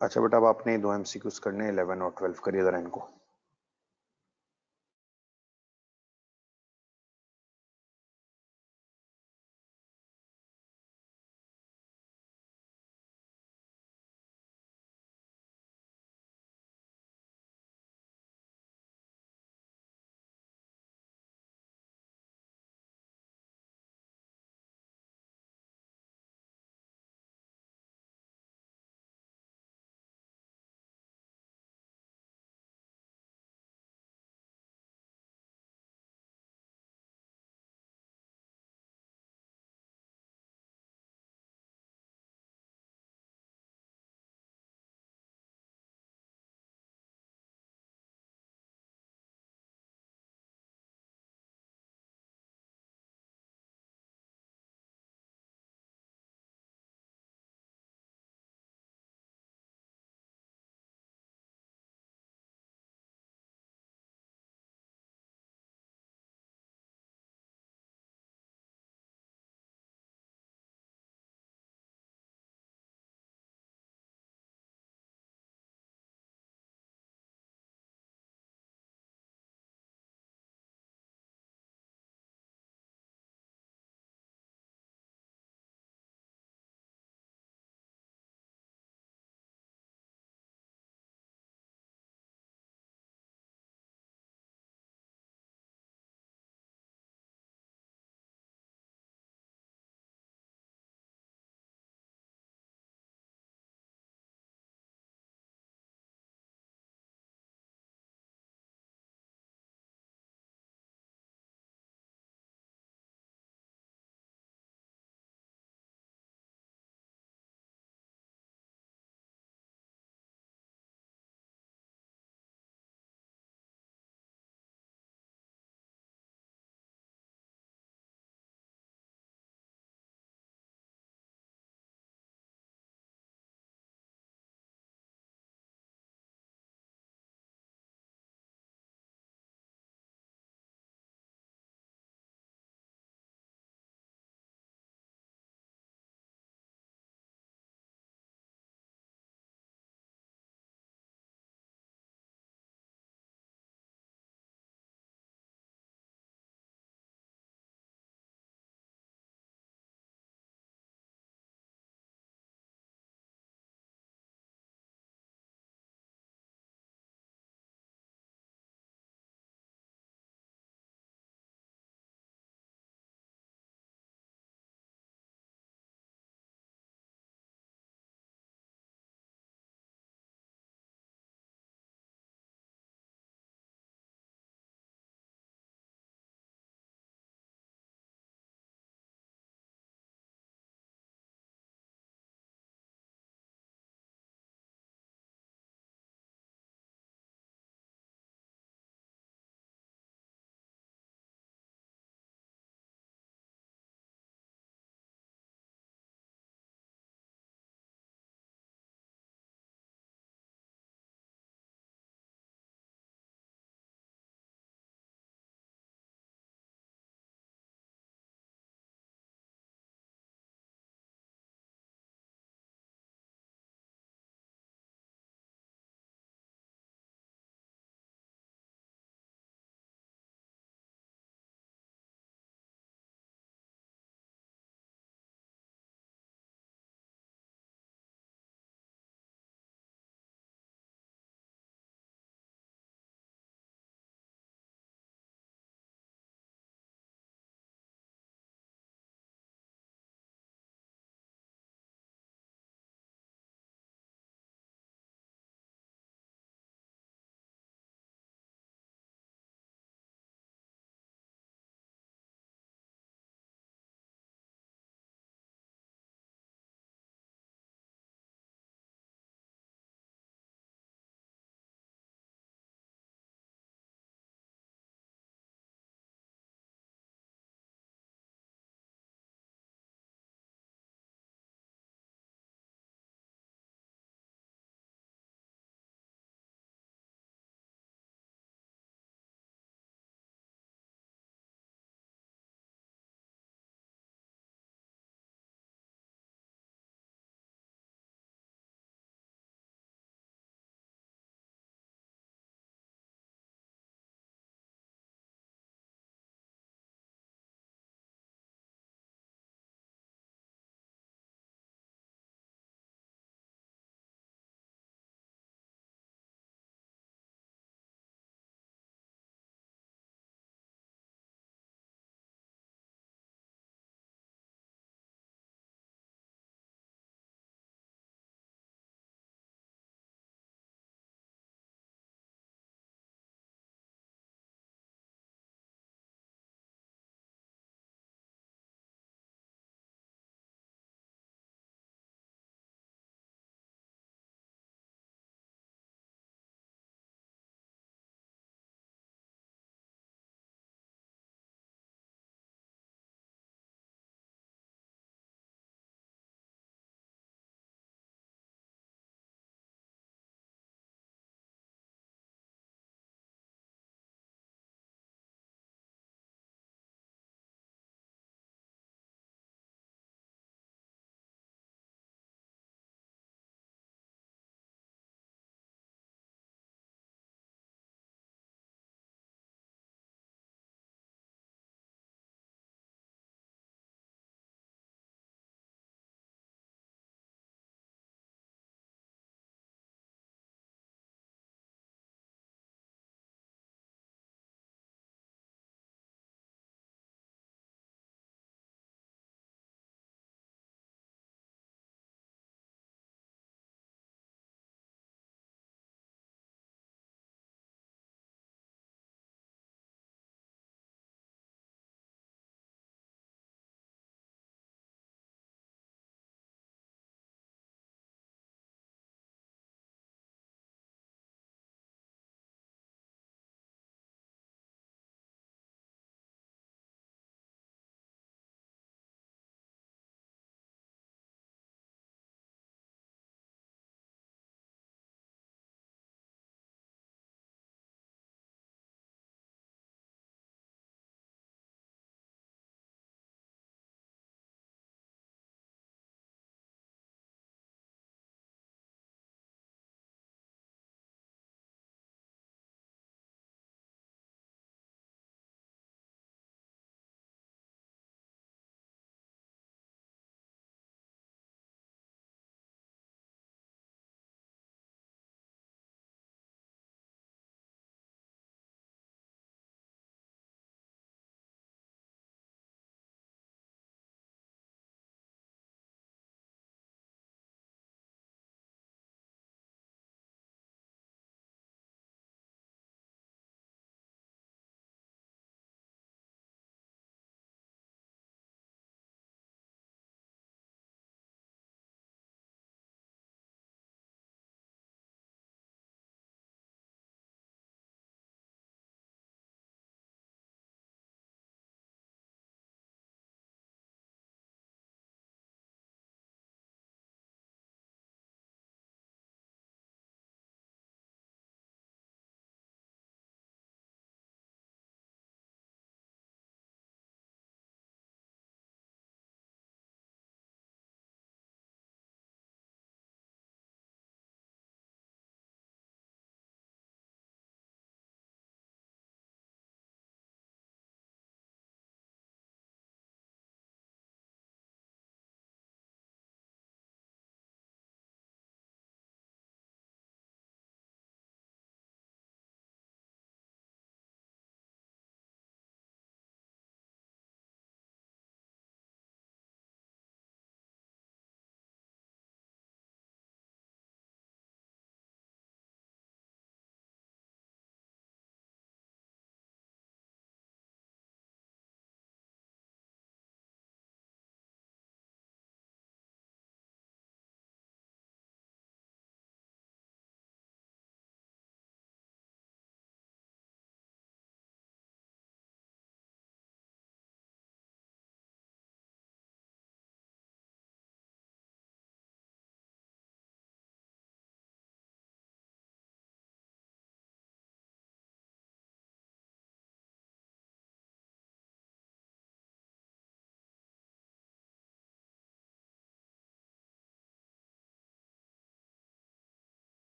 अच्छा बेटा, अब आपने दो एमसीक्यूज करने 11 और 12, करिए जरा इनको।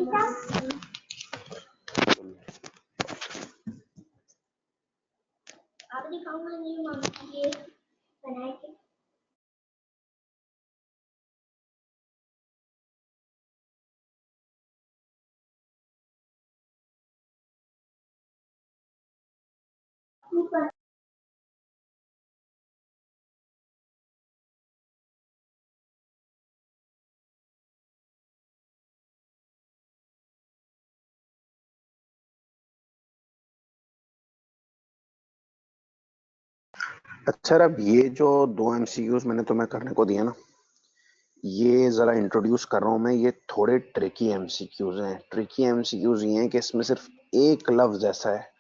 आप दिखाऊंगा नहीं मम्मी ये बनाए थे। अच्छा अब ये जो दो एमसीक्यूज मैंने तुम्हें करने को दिया ना, ये जरा इंट्रोड्यूस कर रहा हूं मैं। ये थोड़े ट्रिकी एमसीक्यूज हैं। ट्रिकी एमसीक्यूज ये हैं कि इसमें सिर्फ एक लफ्ज ऐसा है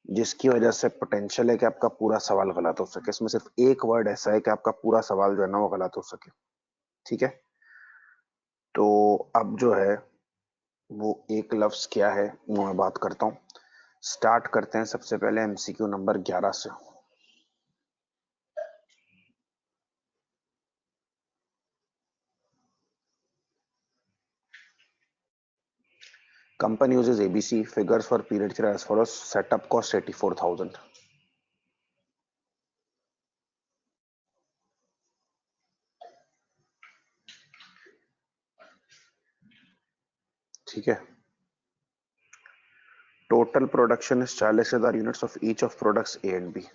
जिसकी वजह से पोटेंशियल है कि आपका पूरा सवाल गलत हो सके। इसमें सिर्फ एक वर्ड ऐसा है कि आपका पूरा सवाल जो है ना वो गलत हो सके। ठीक है, तो अब जो है वो एक लफ्ज क्या है वो मैं बात करता हूँ। स्टार्ट करते हैं सबसे पहले एमसीक्यू नंबर 11 से। Company uses ABC. Figures for period 3 as follows. Setup cost 84,000. ठीक है, total production is 40,000 units of each of products A and B.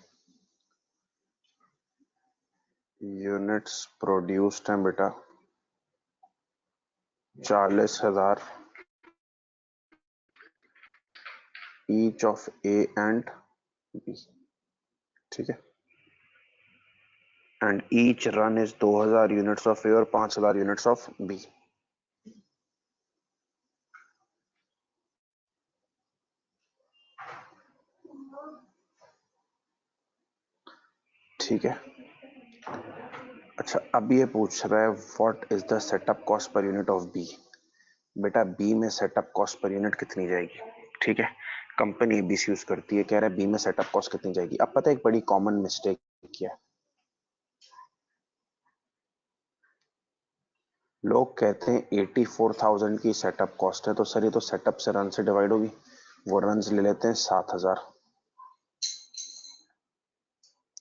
Units produced हैं बेटा 40,000 each of A and B. ठीक है, and each run is 2,000 units of A और 5,000 units of B. ठीक है, अच्छा अब ये पूछ रहा है what is the setup cost per unit of B. बेटा बी में सेटअप कॉस्ट पर यूनिट कितनी जाएगी? ठीक है, कंपनी एबीसी यूज करती है, कह रहा है बी में सेटअप कॉस्ट कितनी जाएगी। अब पता है एक बड़ी कॉमन मिस्टेक क्या है, लोग कहते हैं 84,000 की सेटअप कॉस्ट है तो सर ये तो सेटअप से रन से डिवाइड होगी। वो रन ले लेते हैं 7,000,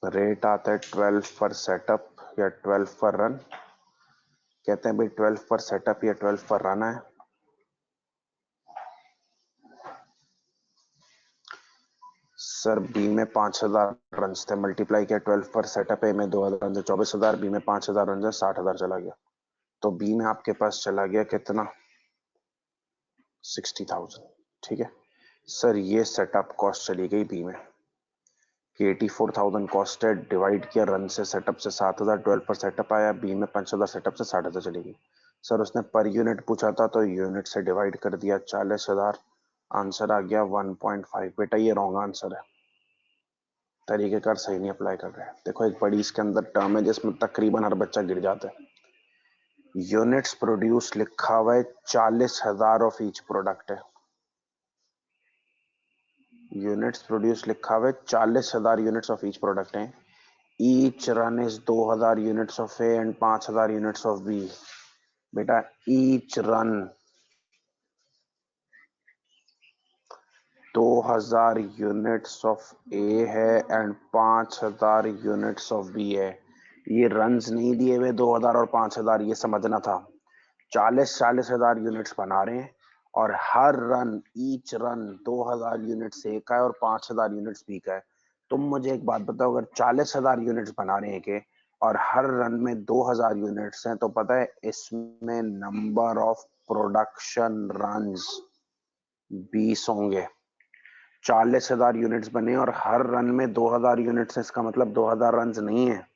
रेट आता है 12 पर सेटअप या 12 पर रन। कहते हैं भाई 12 पर सेटअप या 12 पर रन है। सर बी में 5,000 रन थे, मल्टीप्लाई किया 12 पर सेटअप है में 2,000 रन है 24,000, बी में 5,000 रन है 60,000 चला गया। तो बी में आपके पास चला गया कितना? 60,000। ठीक है सर, ये सेटअप कॉस्ट चली गई बी में कि 84,000 कॉस्ट है, डिवाइड किया रन से सेटअप से 7,000, 12 पर सेटअप आया, बी में 5,000 सेटअप से 60,000 चली गई। सर उसने पर यूनिट पूछा था तो यूनिट से डिवाइड कर दिया 40,000, आंसर आ गया 1.5। बेटा ये रॉन्ग आंसर है, तरीकेकार सही नहीं अप्लाई कर रहे हैं। देखो एक बड़ी इसके अंदर टर्म है जिसमें तकरीबन हर बच्चा गिर जाता है। यूनिट्स प्रोड्यूस लिखा हुआ है 40,000 ऑफ ईच प्रोडक्ट है। यूनिट्स प्रोड्यूस लिखा हुआ है 40,000 यूनिट्स ऑफ ईच प्रोडक्ट है। Each run is 2,000 units of A and 5,000 units of B. बेटा each run 2,000 units of A है एंड 5,000 यूनिट्स ऑफ बी है। ये रन्स नहीं दिए हुए 2,000 और 5,000, ये समझना था। 40,000 यूनिट्स बना रहे हैं और हर रन ईच रन 2,000 यूनिट्स ए का है और 5,000 यूनिट्स बी का है। तुम मुझे एक बात बताओ, अगर 40,000 यूनिट्स बना रहे हैं के और हर रन में 2,000 यूनिट्स हैं तो पता है इसमें नंबर ऑफ प्रोडक्शन रन्स 20 होंगे। 40,000 यूनिट्स बने और हर रन में 2,000 यूनिट्स है, इसका मतलब 2,000 रन नहीं है,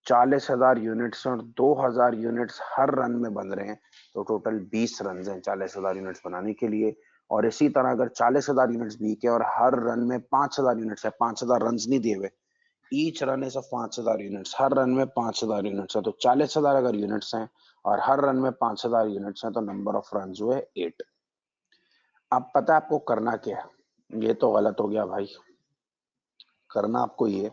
40,000 यूनिट्स और 2,000 यूनिट्स हर रन में बन रहे हैं तो टोटल 20 रन हैं 40,000 यूनिट्स बनाने के लिए। और इसी तरह अगर 40,000 यूनिट्स बी के और हर रन में 5,000 यूनिट्स है, 5,000 रन नहीं दिए हुए, each run is of 5,000 units, her run में 5,000 यूनिट्स है तो 40,000 अगर यूनिट्स हैं और हर रन में 5,000 यूनिट्स हैं तो नंबर ऑफ रन हुए 8। अब पता है आपको करना क्या है? ये तो गलत हो गया भाई। करना आपको ये,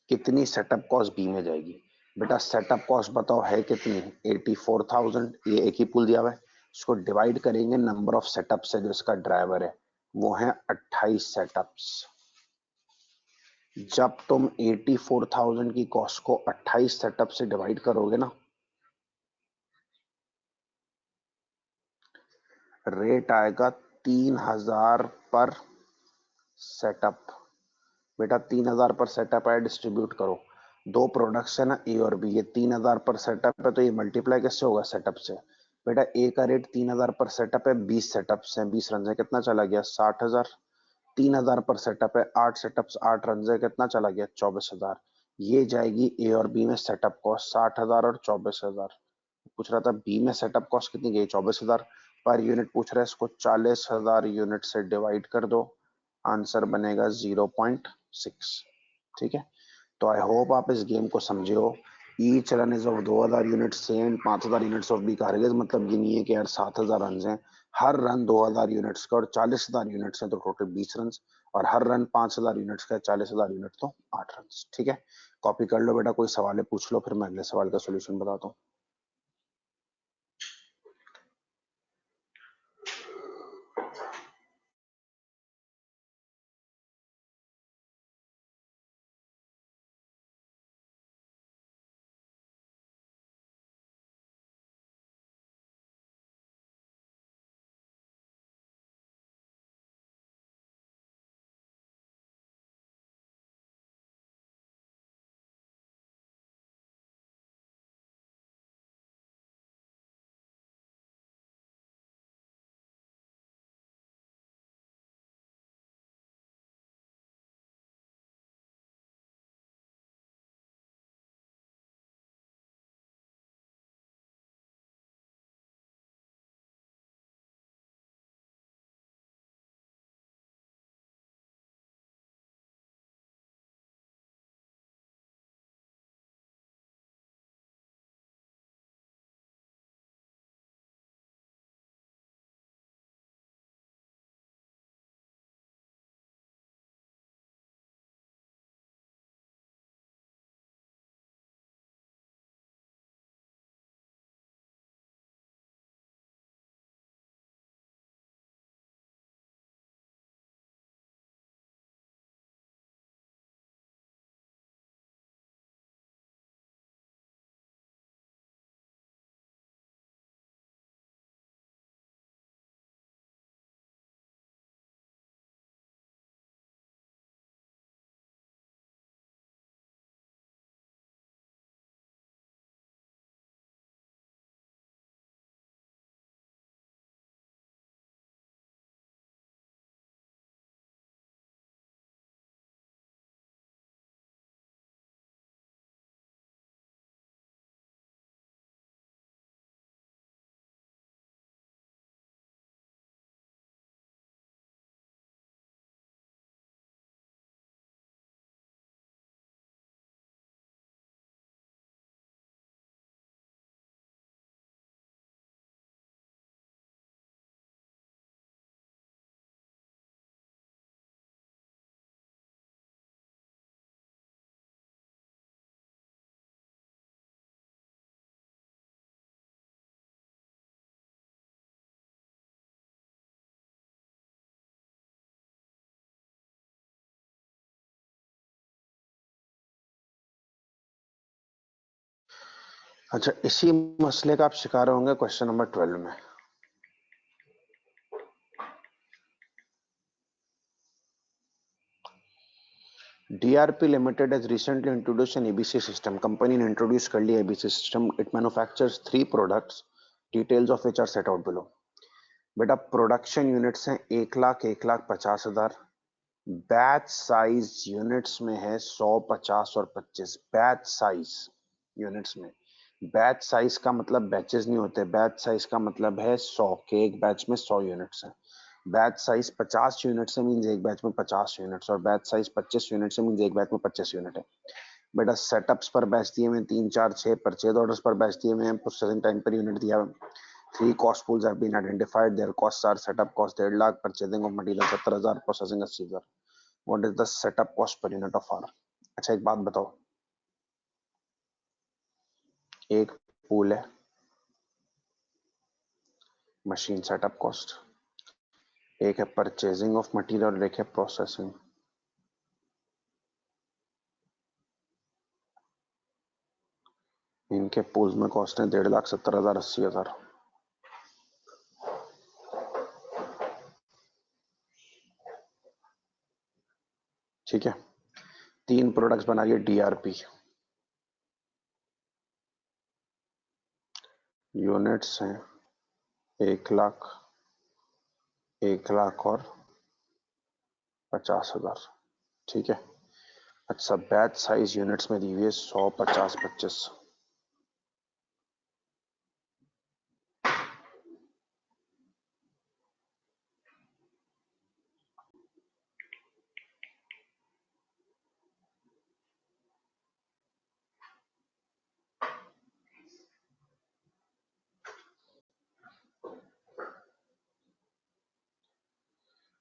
कितनी सेटअप कॉस्ट बी में जाएगी। बेटा सेटअप कॉस्ट बताओ है कितनी? 84,000, ये एक ही पुल दिया हुआ है। इसको डिवाइड करेंगे नंबर ऑफ सेटअप से जो इसका ड्राइवर है, वो है 28 सेटअप्स। जब तुम 84,000 की कॉस्ट को 28 सेटअप से डिवाइड करोगे ना, रेट आएगा 3,000 पर सेटअप। बेटा 3,000 पर सेटअप है, डिस्ट्रीब्यूट करो, दो प्रोडक्ट्स है ना ए और बी, ये 3,000 पर सेटअप है, तो ये मल्टीप्लाई कैसे होगा सेटअप से? बेटा ए का रेट 3,000 पर सेटअप है, 20 सेटअप्स हैं, 20 रन है, कितना चला गया? 60,000। 3,000 पर सेटअप है, 8 सेटअप्स 8 रन है, कितना चला गया? 24,000। ये जाएगी ए और बी में सेटअप कॉस्ट 60,000 और 24,000। पूछ रहा था बी में सेटअप कॉस्ट कितनी गई? 24,000 पर यूनिट पूछ रहा है, इसको 40,000 यूनिट से डिवाइड कर दो, आंसर बनेगा 0.6। ठीक है, तो आई होप आप इस गेम को समझे हो। Each run is of 2,000 unit से एंड 5,000 यूनिट्स ऑफ बी कार्गेज, मतलब ये नहीं है कि यार 7,000 रन हैं, हर रन 2,000 यूनिट्स का और 40,000 यूनिट्स हैं तो टोटल 20 रन, और हर रन 5,000 यूनिट्स का 40,000 यूनिट तो 8 रन। ठीक है, कॉपी कर लो बेटा, कोई सवाल है पूछ लो, फिर मैं अगले सवाल का सोल्यूशन बताता हूँ। अच्छा, इसी मसले का आप शिकार होंगे क्वेश्चन नंबर 12 में। DRP Limited has recently introduced an ABC system. कंपनी ने इंट्रोड्यूस कर लिया ABC system. It manufactures 3 products, details of which are set out below. बेटा प्रोडक्शन यूनिट्स हैं 1,50,000। बैच साइज यूनिट्स में है 100, 50 और 25। बैच साइज यूनिट्स में, बैच साइज का मतलब बैचेस नहीं होते, बैच साइज का मतलब है 100 के, एक बैच में 100 यूनिट्स हैं। बैच साइज 50 यूनिट से मींस एक बैच में 50 यूनिट्स, और बैच साइज 25 यूनिट से मींस एक बैच में 25 यूनिट है। बेटा सेटअप्स पर बैच दिए में 3, 4, 6, परचेज ऑर्डर्स पर बैच दिए में, प्रोसेसिंग टाइम पर यूनिट दिया है। 3 cost pools have been identified. Their costs are setup cost 1.5 lakh, purchasing of material 70,000, processing 80,000. What is the setup cost per unit of R? अच्छा एक बात बताओ, एक पूल है, मशीन सेटअप कॉस्ट, एक है परचेजिंग ऑफ मटेरियल और एक है प्रोसेसिंग। इनके पूल्स में कॉस्ट है 1,70,70,000 80,000। ठीक है, 3 प्रोडक्ट्स बना लिए डीआरपी, यूनिट्स हैं 1,00,000, 1,00,000 और 50,000। ठीक है, अच्छा बैच साइज यूनिट्स में दी हुई है 100, 50, 25।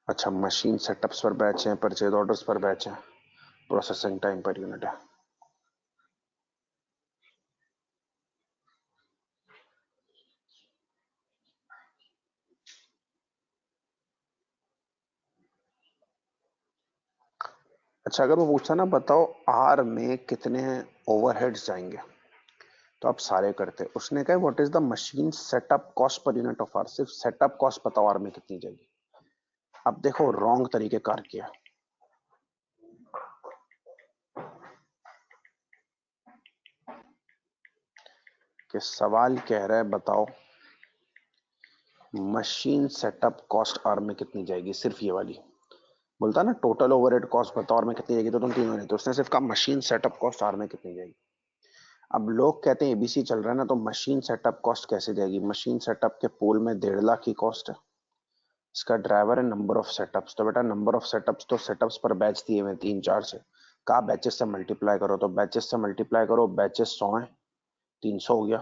अच्छा मशीन सेटअप्स पर बैच है, परचेज ऑर्डर्स पर बैच है, प्रोसेसिंग टाइम पर यूनिट है। अच्छा अगर वो पूछता ना बताओ आर में कितने ओवरहेड्स जाएंगे, तो आप सारे करते। उसने कहा what is the machine setup cost per unit of R, सिर्फ सेटअप कॉस्ट बताओ आर में कितनी जाएगी। अब देखो रॉन्ग तरीके कार किया, कि सवाल कह रहा है बताओ मशीन सेटअप कॉस्ट आर में कितनी जाएगी, सिर्फ ये वाली। बोलता ना टोटल ओवरहेड कॉस्ट बताओ आर में कितनी जाएगी, तो तुम तीनों नहीं, तो उसने सिर्फ कहा मशीन सेटअप कॉस्ट आर में कितनी जाएगी। अब लोग कहते हैं एबीसी चल रहा है ना, तो मशीन सेटअप कॉस्ट कैसे जाएगी। मशीन सेटअप के पूल में 1,50,000 की कॉस्ट है, इसका ड्राइवर है नंबर ऑफ सेटअप्स, तो बेटा नंबर ऑफ सेटअप्स तो सेटअप्स पर बैच दिए हुए 3-4 से, कहा बैचेस से मल्टीप्लाई करो, तो बैचेस से मल्टीप्लाई करो, बैचेस 100 है, 300 हो गया।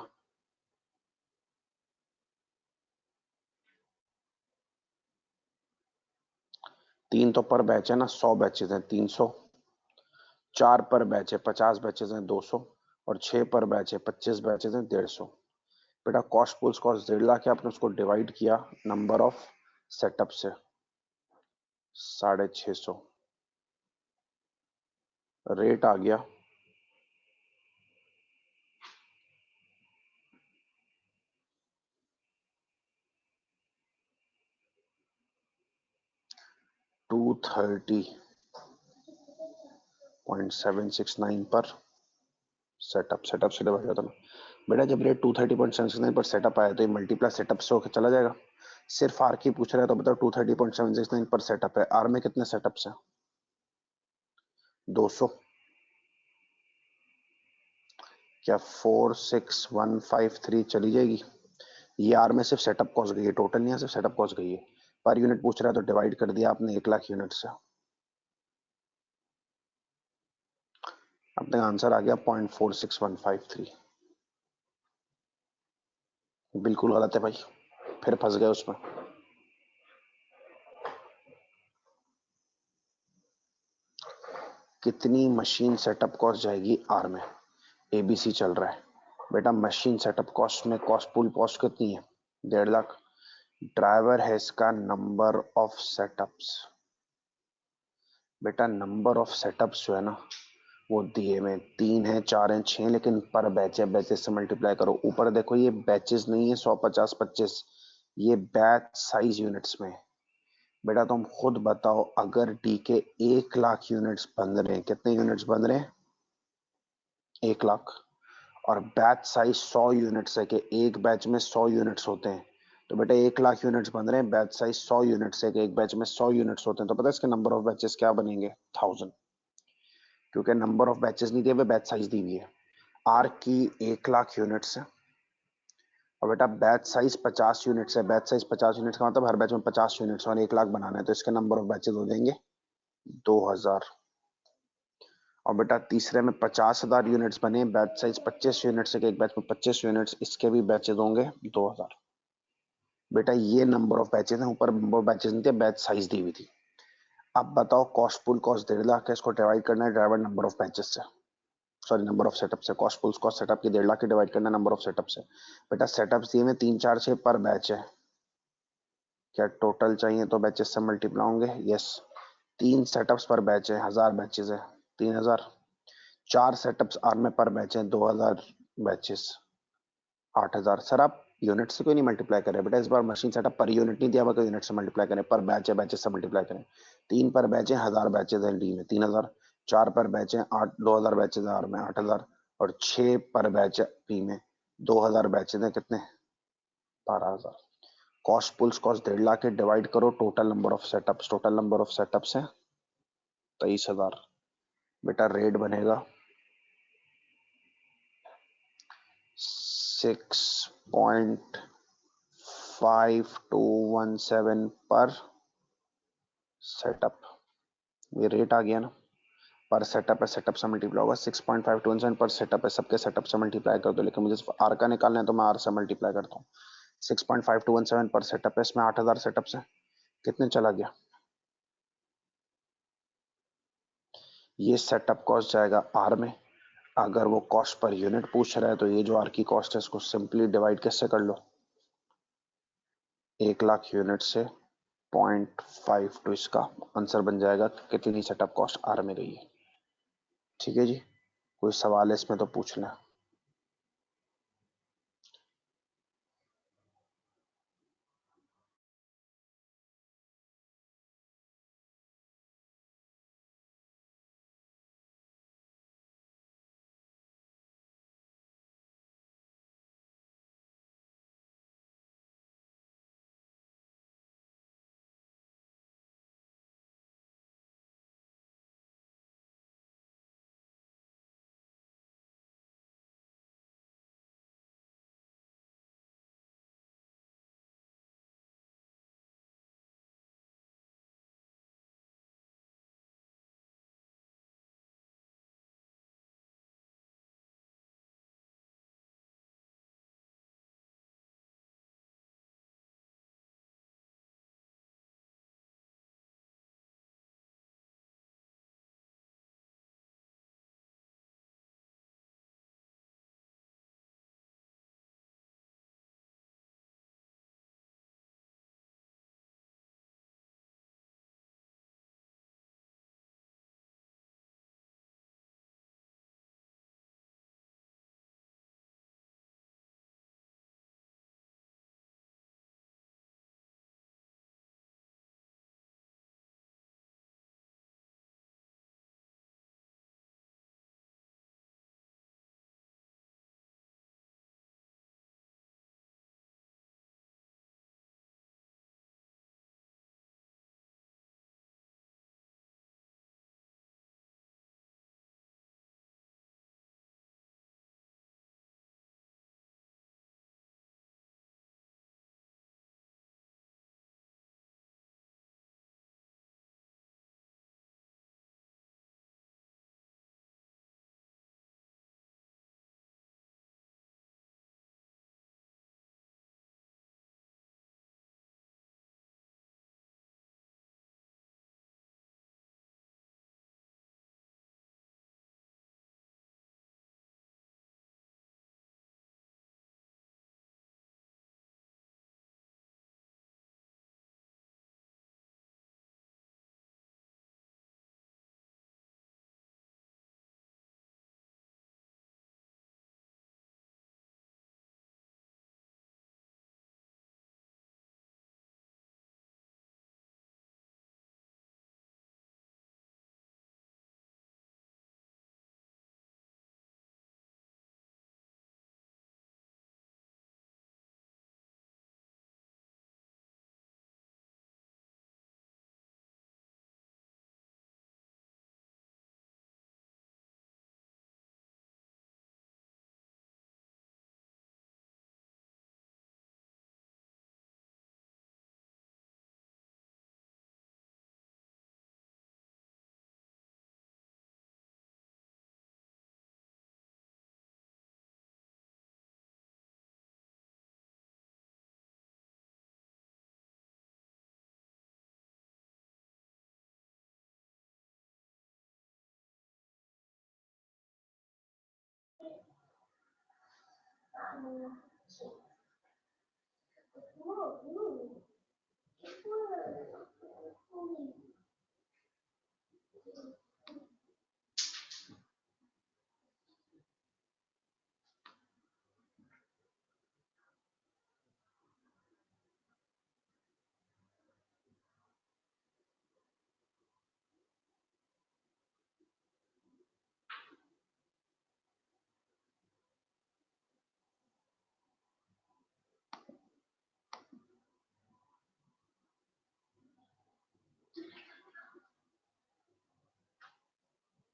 तीन तो पर बैच है ना, 100 बैचेस हैं 300, 4 पर बैच है 50 बैचेस हैं 200, और 6 पर बैच है 25 बैचेस हैं 150। बेटा कॉस्ट पुल्स कॉस्ट 1,50,000 है, आपने उसको डिवाइड किया नंबर ऑफ सेटअप से 650, रेट आ गया 230.769 पर सेटअप, सेटअप से डिवाइड होता ना। बेटा जब रेट 230.769 पर सेटअप आया तो ये मल्टीप्लाई सेटअप से होकर चला जाएगा। सिर्फ आर की पूछ रहा है, तो बताओ 230.769 पर सेटअप है, आर में कितने सेटअप्स हैं 200, क्या 46153 चली जाएगी। ये आर में सिर्फ सेटअप कॉस्ट गई है, टोटल नहीं है, सिर्फ सेटअप कॉस्ट गई है। पर यूनिट पूछ रहा है तो डिवाइड कर दिया आपने 1,00,000 यूनिट से, अपने आंसर आ गया 0.46153। बिल्कुल गलत है भाई, फिर फंस गए उसमें। कितनी मशीन सेटअप कॉस्ट जाएगी आर में, एबीसी चल रहा है। बेटा मशीन सेटअप कॉस्ट में कॉस्ट पुल कॉस्ट कितनी है 1,50,000, ड्राइवर है इसका नंबर ऑफ सेटअप्स। बेटा नंबर ऑफ सेटअप्स जो है ना वो दिए में 3 है 4 है 6, लेकिन पर बैच है, बैचेस से मल्टीप्लाई करो। ऊपर देखो ये बैचेस नहीं है 100, 50, 25, ये बैच साइज यूनिट्स में। बेटा तुम खुद बताओ अगर डी के 1,00,000 यूनिट्स बन रहे हैं, कितने यूनिट्स बन रहे हैं 1,00,000, और बैच साइज 100 यूनिट्स है, कि एक बैच में 100 यूनिट्स होते हैं, तो बेटा 1,00,000 यूनिट्स बन रहे हैं, बैच साइज 100 यूनिट्स है, कि एक बैच में 100 यूनिट्स होते हैं, तो पता है इसके नंबर ऑफ बैचेस क्या बनेंगे 1000, क्योंकि नंबर ऑफ बैचेस नहीं दिए हुए, बैच साइज दी हुई है। आर की 1,00,000 यूनिट्स है, और बेटा बैच साइज 50 यूनिट्स है, बैच साइज 50 यूनिट्स का मतलब हर बैच में 50 यूनिट्स और 1,00,000 बनाना है, तो इसके नंबर ऑफ बैचेस हो जाएंगे 2,000। और बेटा तीसरे में 50,000 यूनिट्स बने, बैच साइज 25 यूनिट्स है, कि एक बैच में 25 यूनिट्स, इसके भी बैचेस होंगे 2,000। बेटा ये नंबर ऑफ बैचेस हैं, ऊपर नंबर ऑफ बैचेस नहीं थे, बैच साइज दी हुई थी। अब बताओ कॉस्ट पुल कॉस्ट 1,50,000 का, इसको डिवाइड करना है ड्राइवर नंबर ऑफ बैचेस से, सॉरी नंबर ऑफ सेटअप से। कॉस्ट पुल कॉस्ट सेटअप की 1,50,000 की डिवाइड करना नंबर ऑफ सेटअप से। बेटा सेटअप्स दिए में 3, 4, 6 पर बैच है, क्या टोटल चाहिए तो बैचेस से मल्टीप्लाई होंगे? यस, 3 सेटअप्स पर बैच है, 1000 बैचेस है, 3000। 4 सेटअप्स आर में पर बैच है, 2000 बैचेस, 8000। सर आप यूनिट से क्यों नहीं मल्टीप्लाई कर रहे बेटा? इस बार मशीन सेटअप पर यूनिट नहीं दिया हुआ, तो यूनिट से मल्टीप्लाई करें, पर बैच है, बैचेस से मल्टीप्लाई करें। 3 पर बैच है, 1000 बैचेस है डी में, 3000। 4 पर बैच है, 2000 बैचेस आर में, 8000। और 6 पर बैच है पी में, 2000 बैचेस है, कितने? 12000। कॉस्ट पुल्स कॉस्ट 1.5 लाख है, डिवाइड करो total number of setups. Total number of setups है 23000। बेटा रेट बनेगा 6.5217 पर सेटअप। ये रेट आ गया ना, पर सेटअप है, सेटअप से मल्टीप्लाई होगा। 6.5217 पर सेटअप है, सबके सेटअप से मल्टीप्लाई कर दो, लेकिन मुझे सिर्फ आर का निकालना है तो मैं आर से मल्टीप्लाई करता हूँ। 6.5217 पर सेटअप है, इसमें 8000 सेटअप से कितने चला गया? ये सेटअप कॉस्ट जाएगा आर में। अगर वो कॉस्ट पर यूनिट पूछ रहा है तो ये जो आर की कॉस्ट है इसको सिंपली डिवाइड कैसे कर लो? 1 लाख यूनिट से 0.52, इसका आंसर बन जाएगा कितनी सेटअप कॉस्ट आर में गई है। ठीक है जी, कोई सवाल है इसमें तो पूछ लें।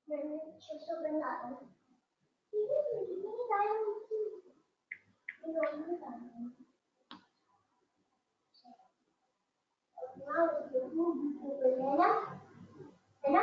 मैंने 600 ग्राम डाला। ठीक है, मैंने डाला मुझे। मैं नॉर्मल डाला। ना है ना? है ना?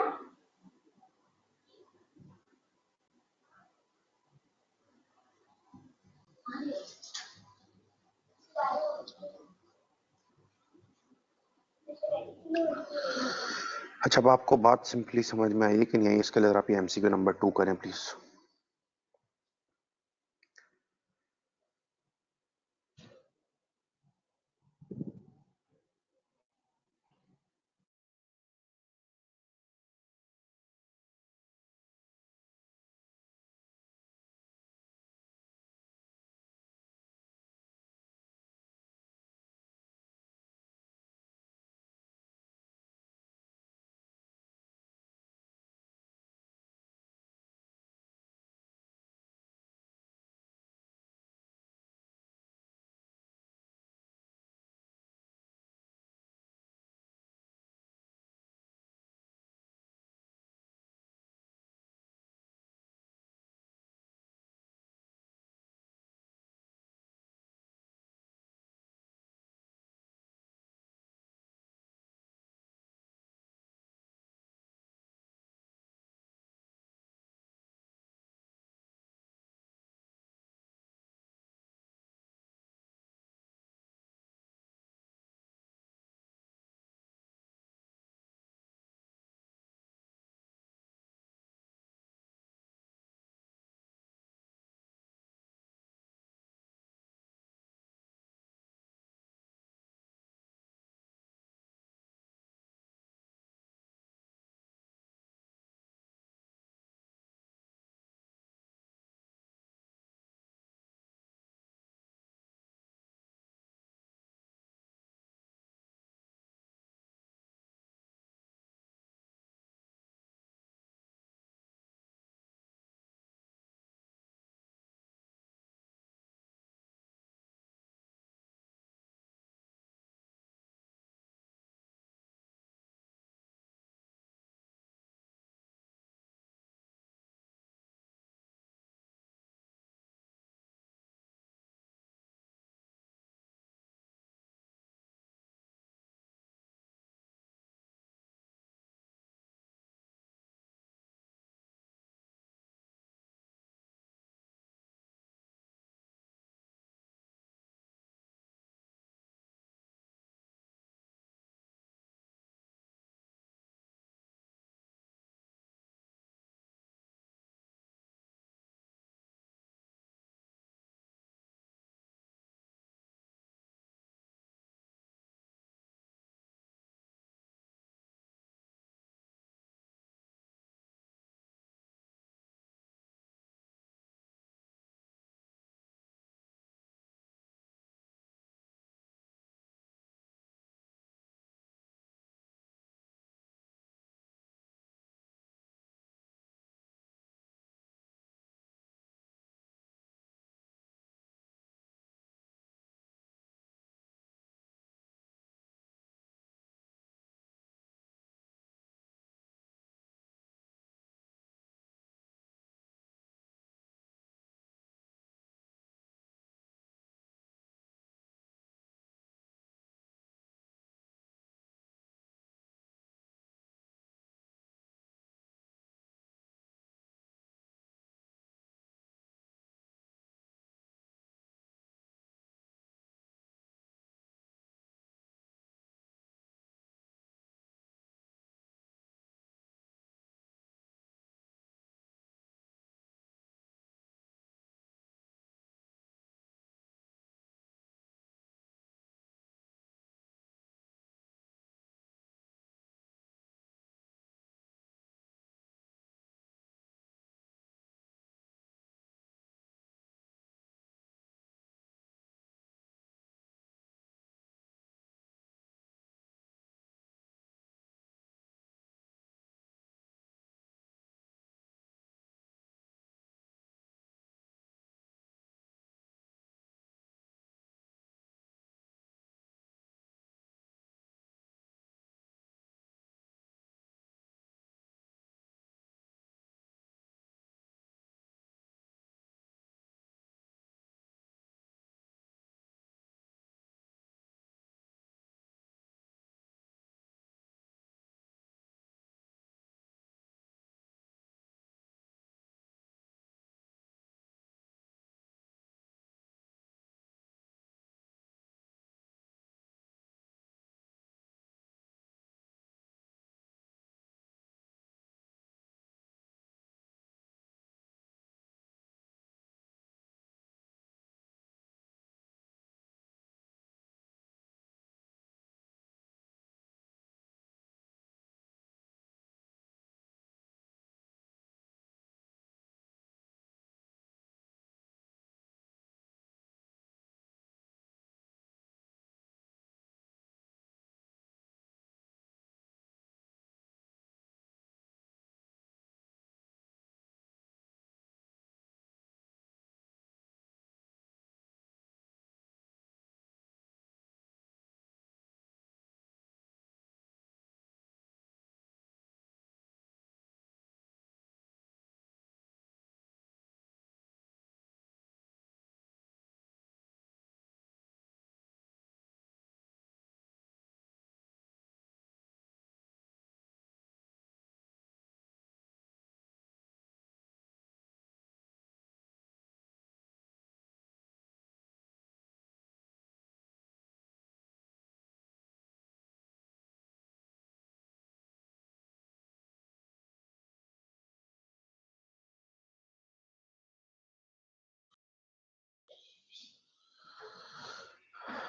अच्छा, अब आपको बात सिंपली समझ में आई कि नहीं आई, इसके लिए आप ये एमसीक्यू नंबर 2 करें प्लीज।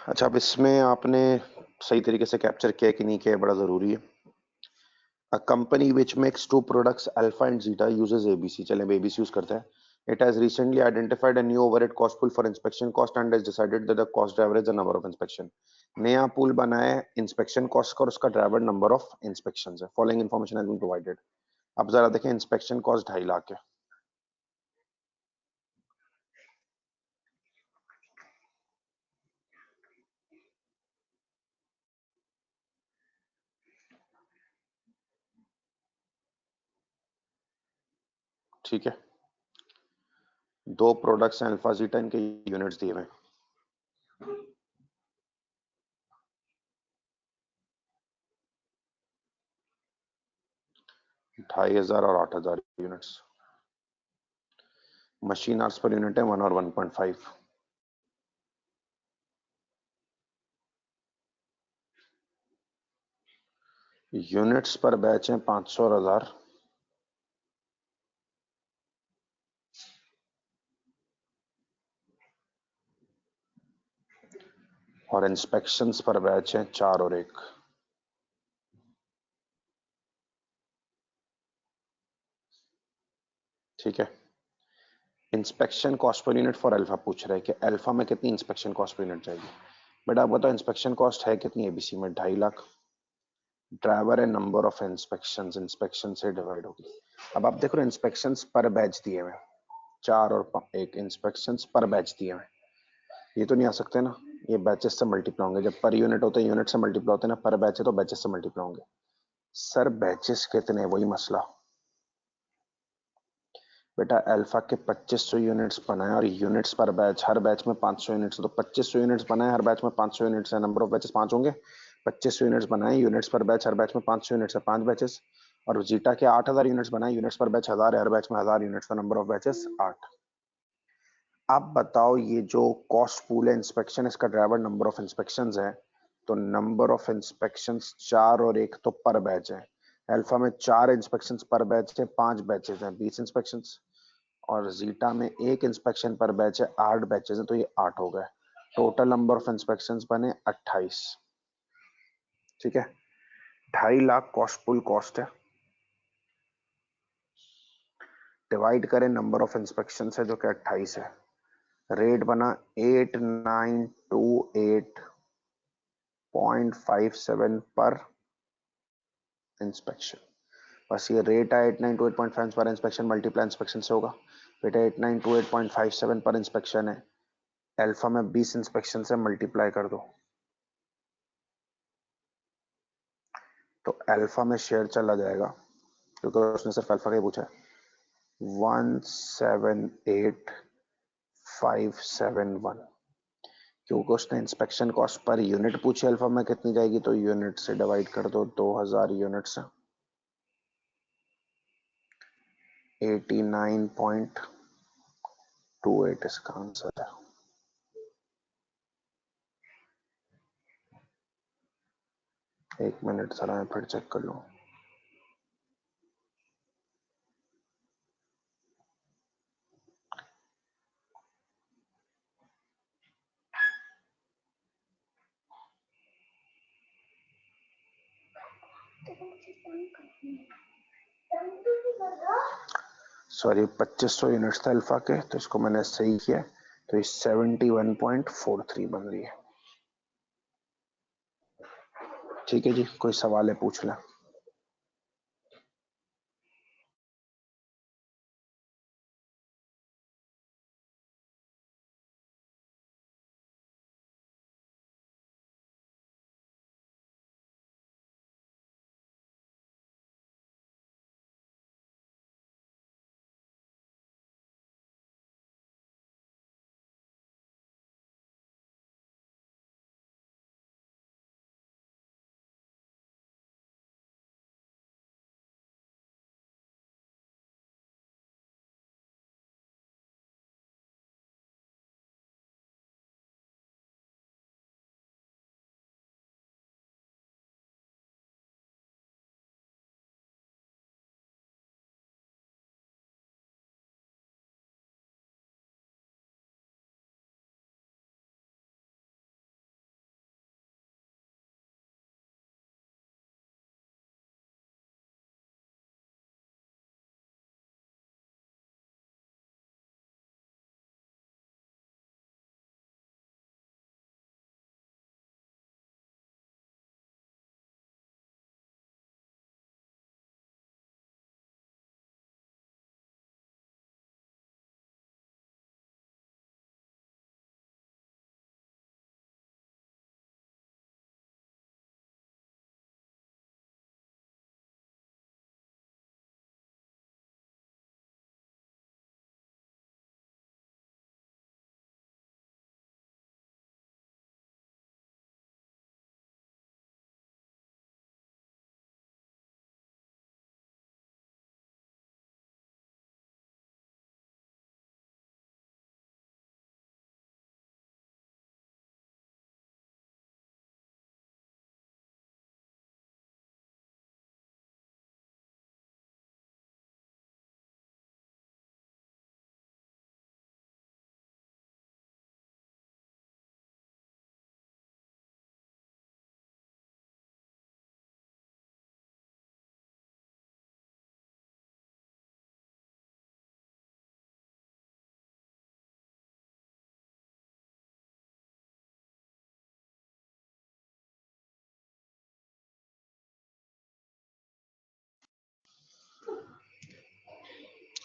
अच्छा, अब इसमें आपने सही तरीके से कैप्चर किया कि नहीं किया, बड़ा जरूरी है। A company which makes two products alpha and zeta uses ABC. चलें ABC यूज करते हैं. It has recently identified a new overhead cost pool for inspection cost and has decided that the cost driver is the number of inspection. नया pool बना है inspection cost का और उसका driver number of inspections है. Following information has been provided. अब जरा देखें inspection cost 2.5 लाख है. ठीक है, दो प्रोडक्ट्स हैं अल्फा जीटा, इनके यूनिट्स दिए हुए. 2,500 और 8,000 units. Machine hours per unit है 1 और 1.5. यूनिट्स पर बैच हैं 500 और 1000. और इंस्पेक्शंस पर बैच हैं 4 और 1. ठीक है, inspection cost per unit for alpha पूछ रहा है कि अल्फा में कितनी इंस्पेक्शन कॉस्ट पर यूनिट जाएगी. बट आप बताओ इंस्पेक्शन कॉस्ट है कितनी एबीसी में, 2.5 लाख. ड्राइवर है नंबर ऑफ इंस्पेक्शंस, इंस्पेक्शन से डिवाइड होगी. अब आप देखो इंस्पेक्शंस पर बैच दिए हुए 4 और 1 इंस्पेक्शंस पर बैच दिए हुए. ये तो नहीं आ सकते ना, ये बैचेस से मल्टीप्लाई होंगे. जब पर यूनिट होते हैं यूनिट से मल्टीप्लाई होते हैं ना, पर बैच है तो बैचेस से मल्टीप्लाई होंगे. सर बैचेस कितने, वही मसला. बेटा अल्फा के 2500 यूनिट्स बनाए और यूनिट्स पर बैच, हर बैच में 500 यूनिट्स, तो 2500 यूनिट्स बनाए, हर बैच में 500 यूनिट्स है. नंबर ऑफ बैचेस 5 होंगे. 2500 यूनिट्स बनाए, यूनिट्स पर बैच, हर बैच में 500 यूनिट्स है, 5 बैचेस. और जीटा के 8000 यूनिट्स बनाए, यूनिट्स पर बैच 1000 है, हर बैच में 1000 यूनिट्स, का नंबर ऑफ बैचेस 8. अब बताओ ये जो कॉस्ट पूल है इंस्पेक्शन, इसका ड्राइवर नंबर ऑफ इंस्पेक्शन है. तो नंबर ऑफ इंस्पेक्शन 4 और 1 तो पर बैच है. अल्फा में 4 इंस्पेक्शन पर बैच है, 5 बैचेस हैं, 20 इंस्पेक्शन. और जीटा में 1 इंस्पेक्शन पर बैच है, 8 बैचेस हैं, तो ये 8 हो गए. टोटल नंबर ऑफ इंस्पेक्शन बने 28. ठीक है, 2.5 लाख कॉस्ट पुल कॉस्ट है. डिवाइड करें नंबर ऑफ इंस्पेक्शन है जो कि 28 है. रेट बना 8928.57 पर इंस्पेक्शन. बस ये रेट है 8928.5 पर इंस्पेक्शन, मल्टीप्लाई इंस्पेक्शन से होगा. बेटा 8928.57 पर इंस्पेक्शन है, अल्फा में 20 इंस्पेक्शन से मल्टीप्लाई कर दो. तो अल्फा में शेयर चला जाएगा क्योंकि उसने सिर्फ अल्फा का ही पूछा है. 178,571. क्योंकि उसने इंस्पेक्शन कॉस्ट पर यूनिट पूछी अल्फा में कितनी जाएगी, तो यूनिट से डिवाइड कर दो. 2000 यूनिट से 89.28 इसका आंसर है. एक मिनट जरा मैं फिर चेक कर लूं. सॉरी, 2500 यूनिट्स था अल्फा के, तो इसको मैंने सही किया, तो ये 71.43 बन रही है. ठीक है जी, कोई सवाल है पूछ लें.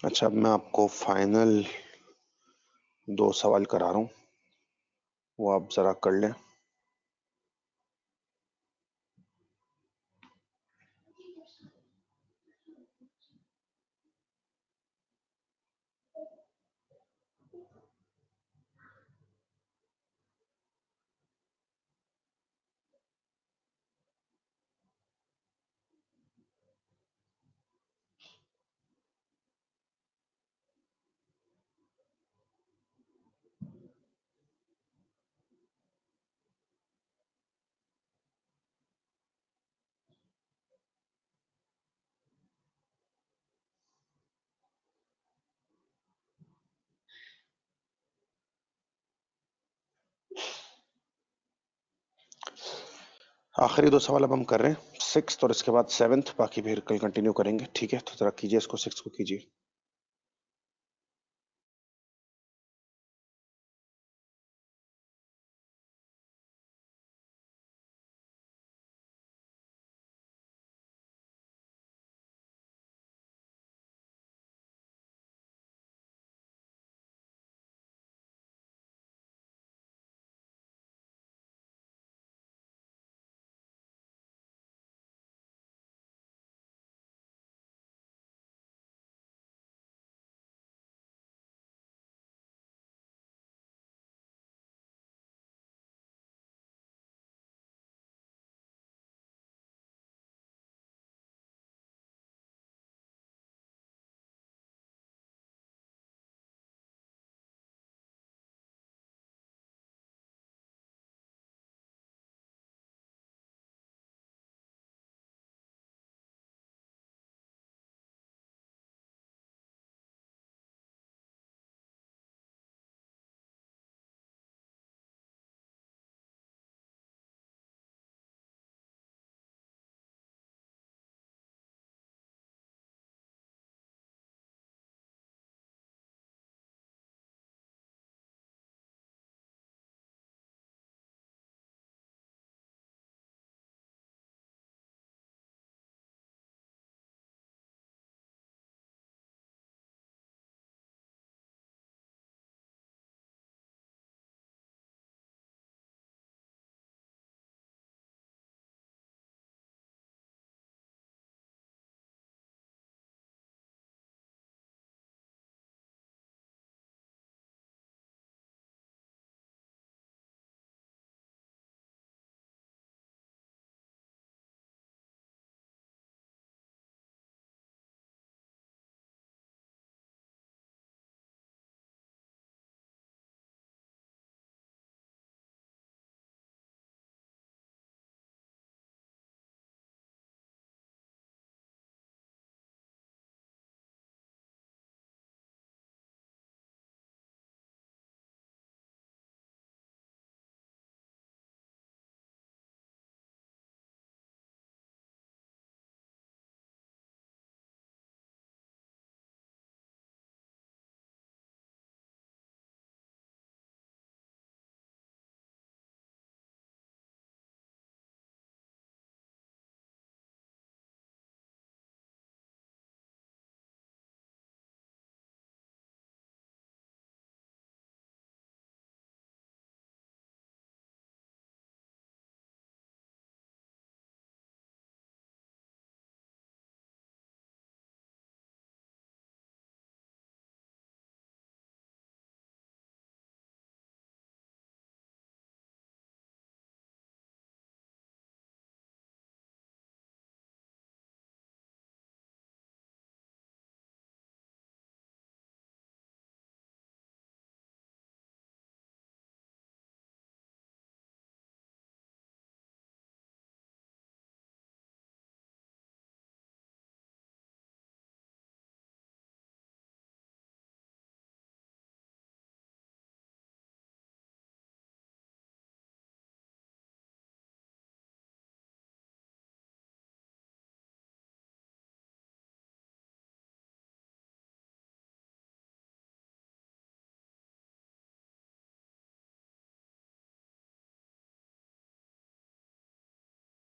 अच्छा, अब मैं आपको फाइनल 2 सवाल करा रहा हूँ, वो आप जरा कर लें। आखिरी 2 सवाल अब हम कर रहे हैं, 6th और इसके बाद 7th, बाकी फिर कल कंटिन्यू करेंगे। ठीक है, तो जरा कीजिए इसको, 6th को कीजिए।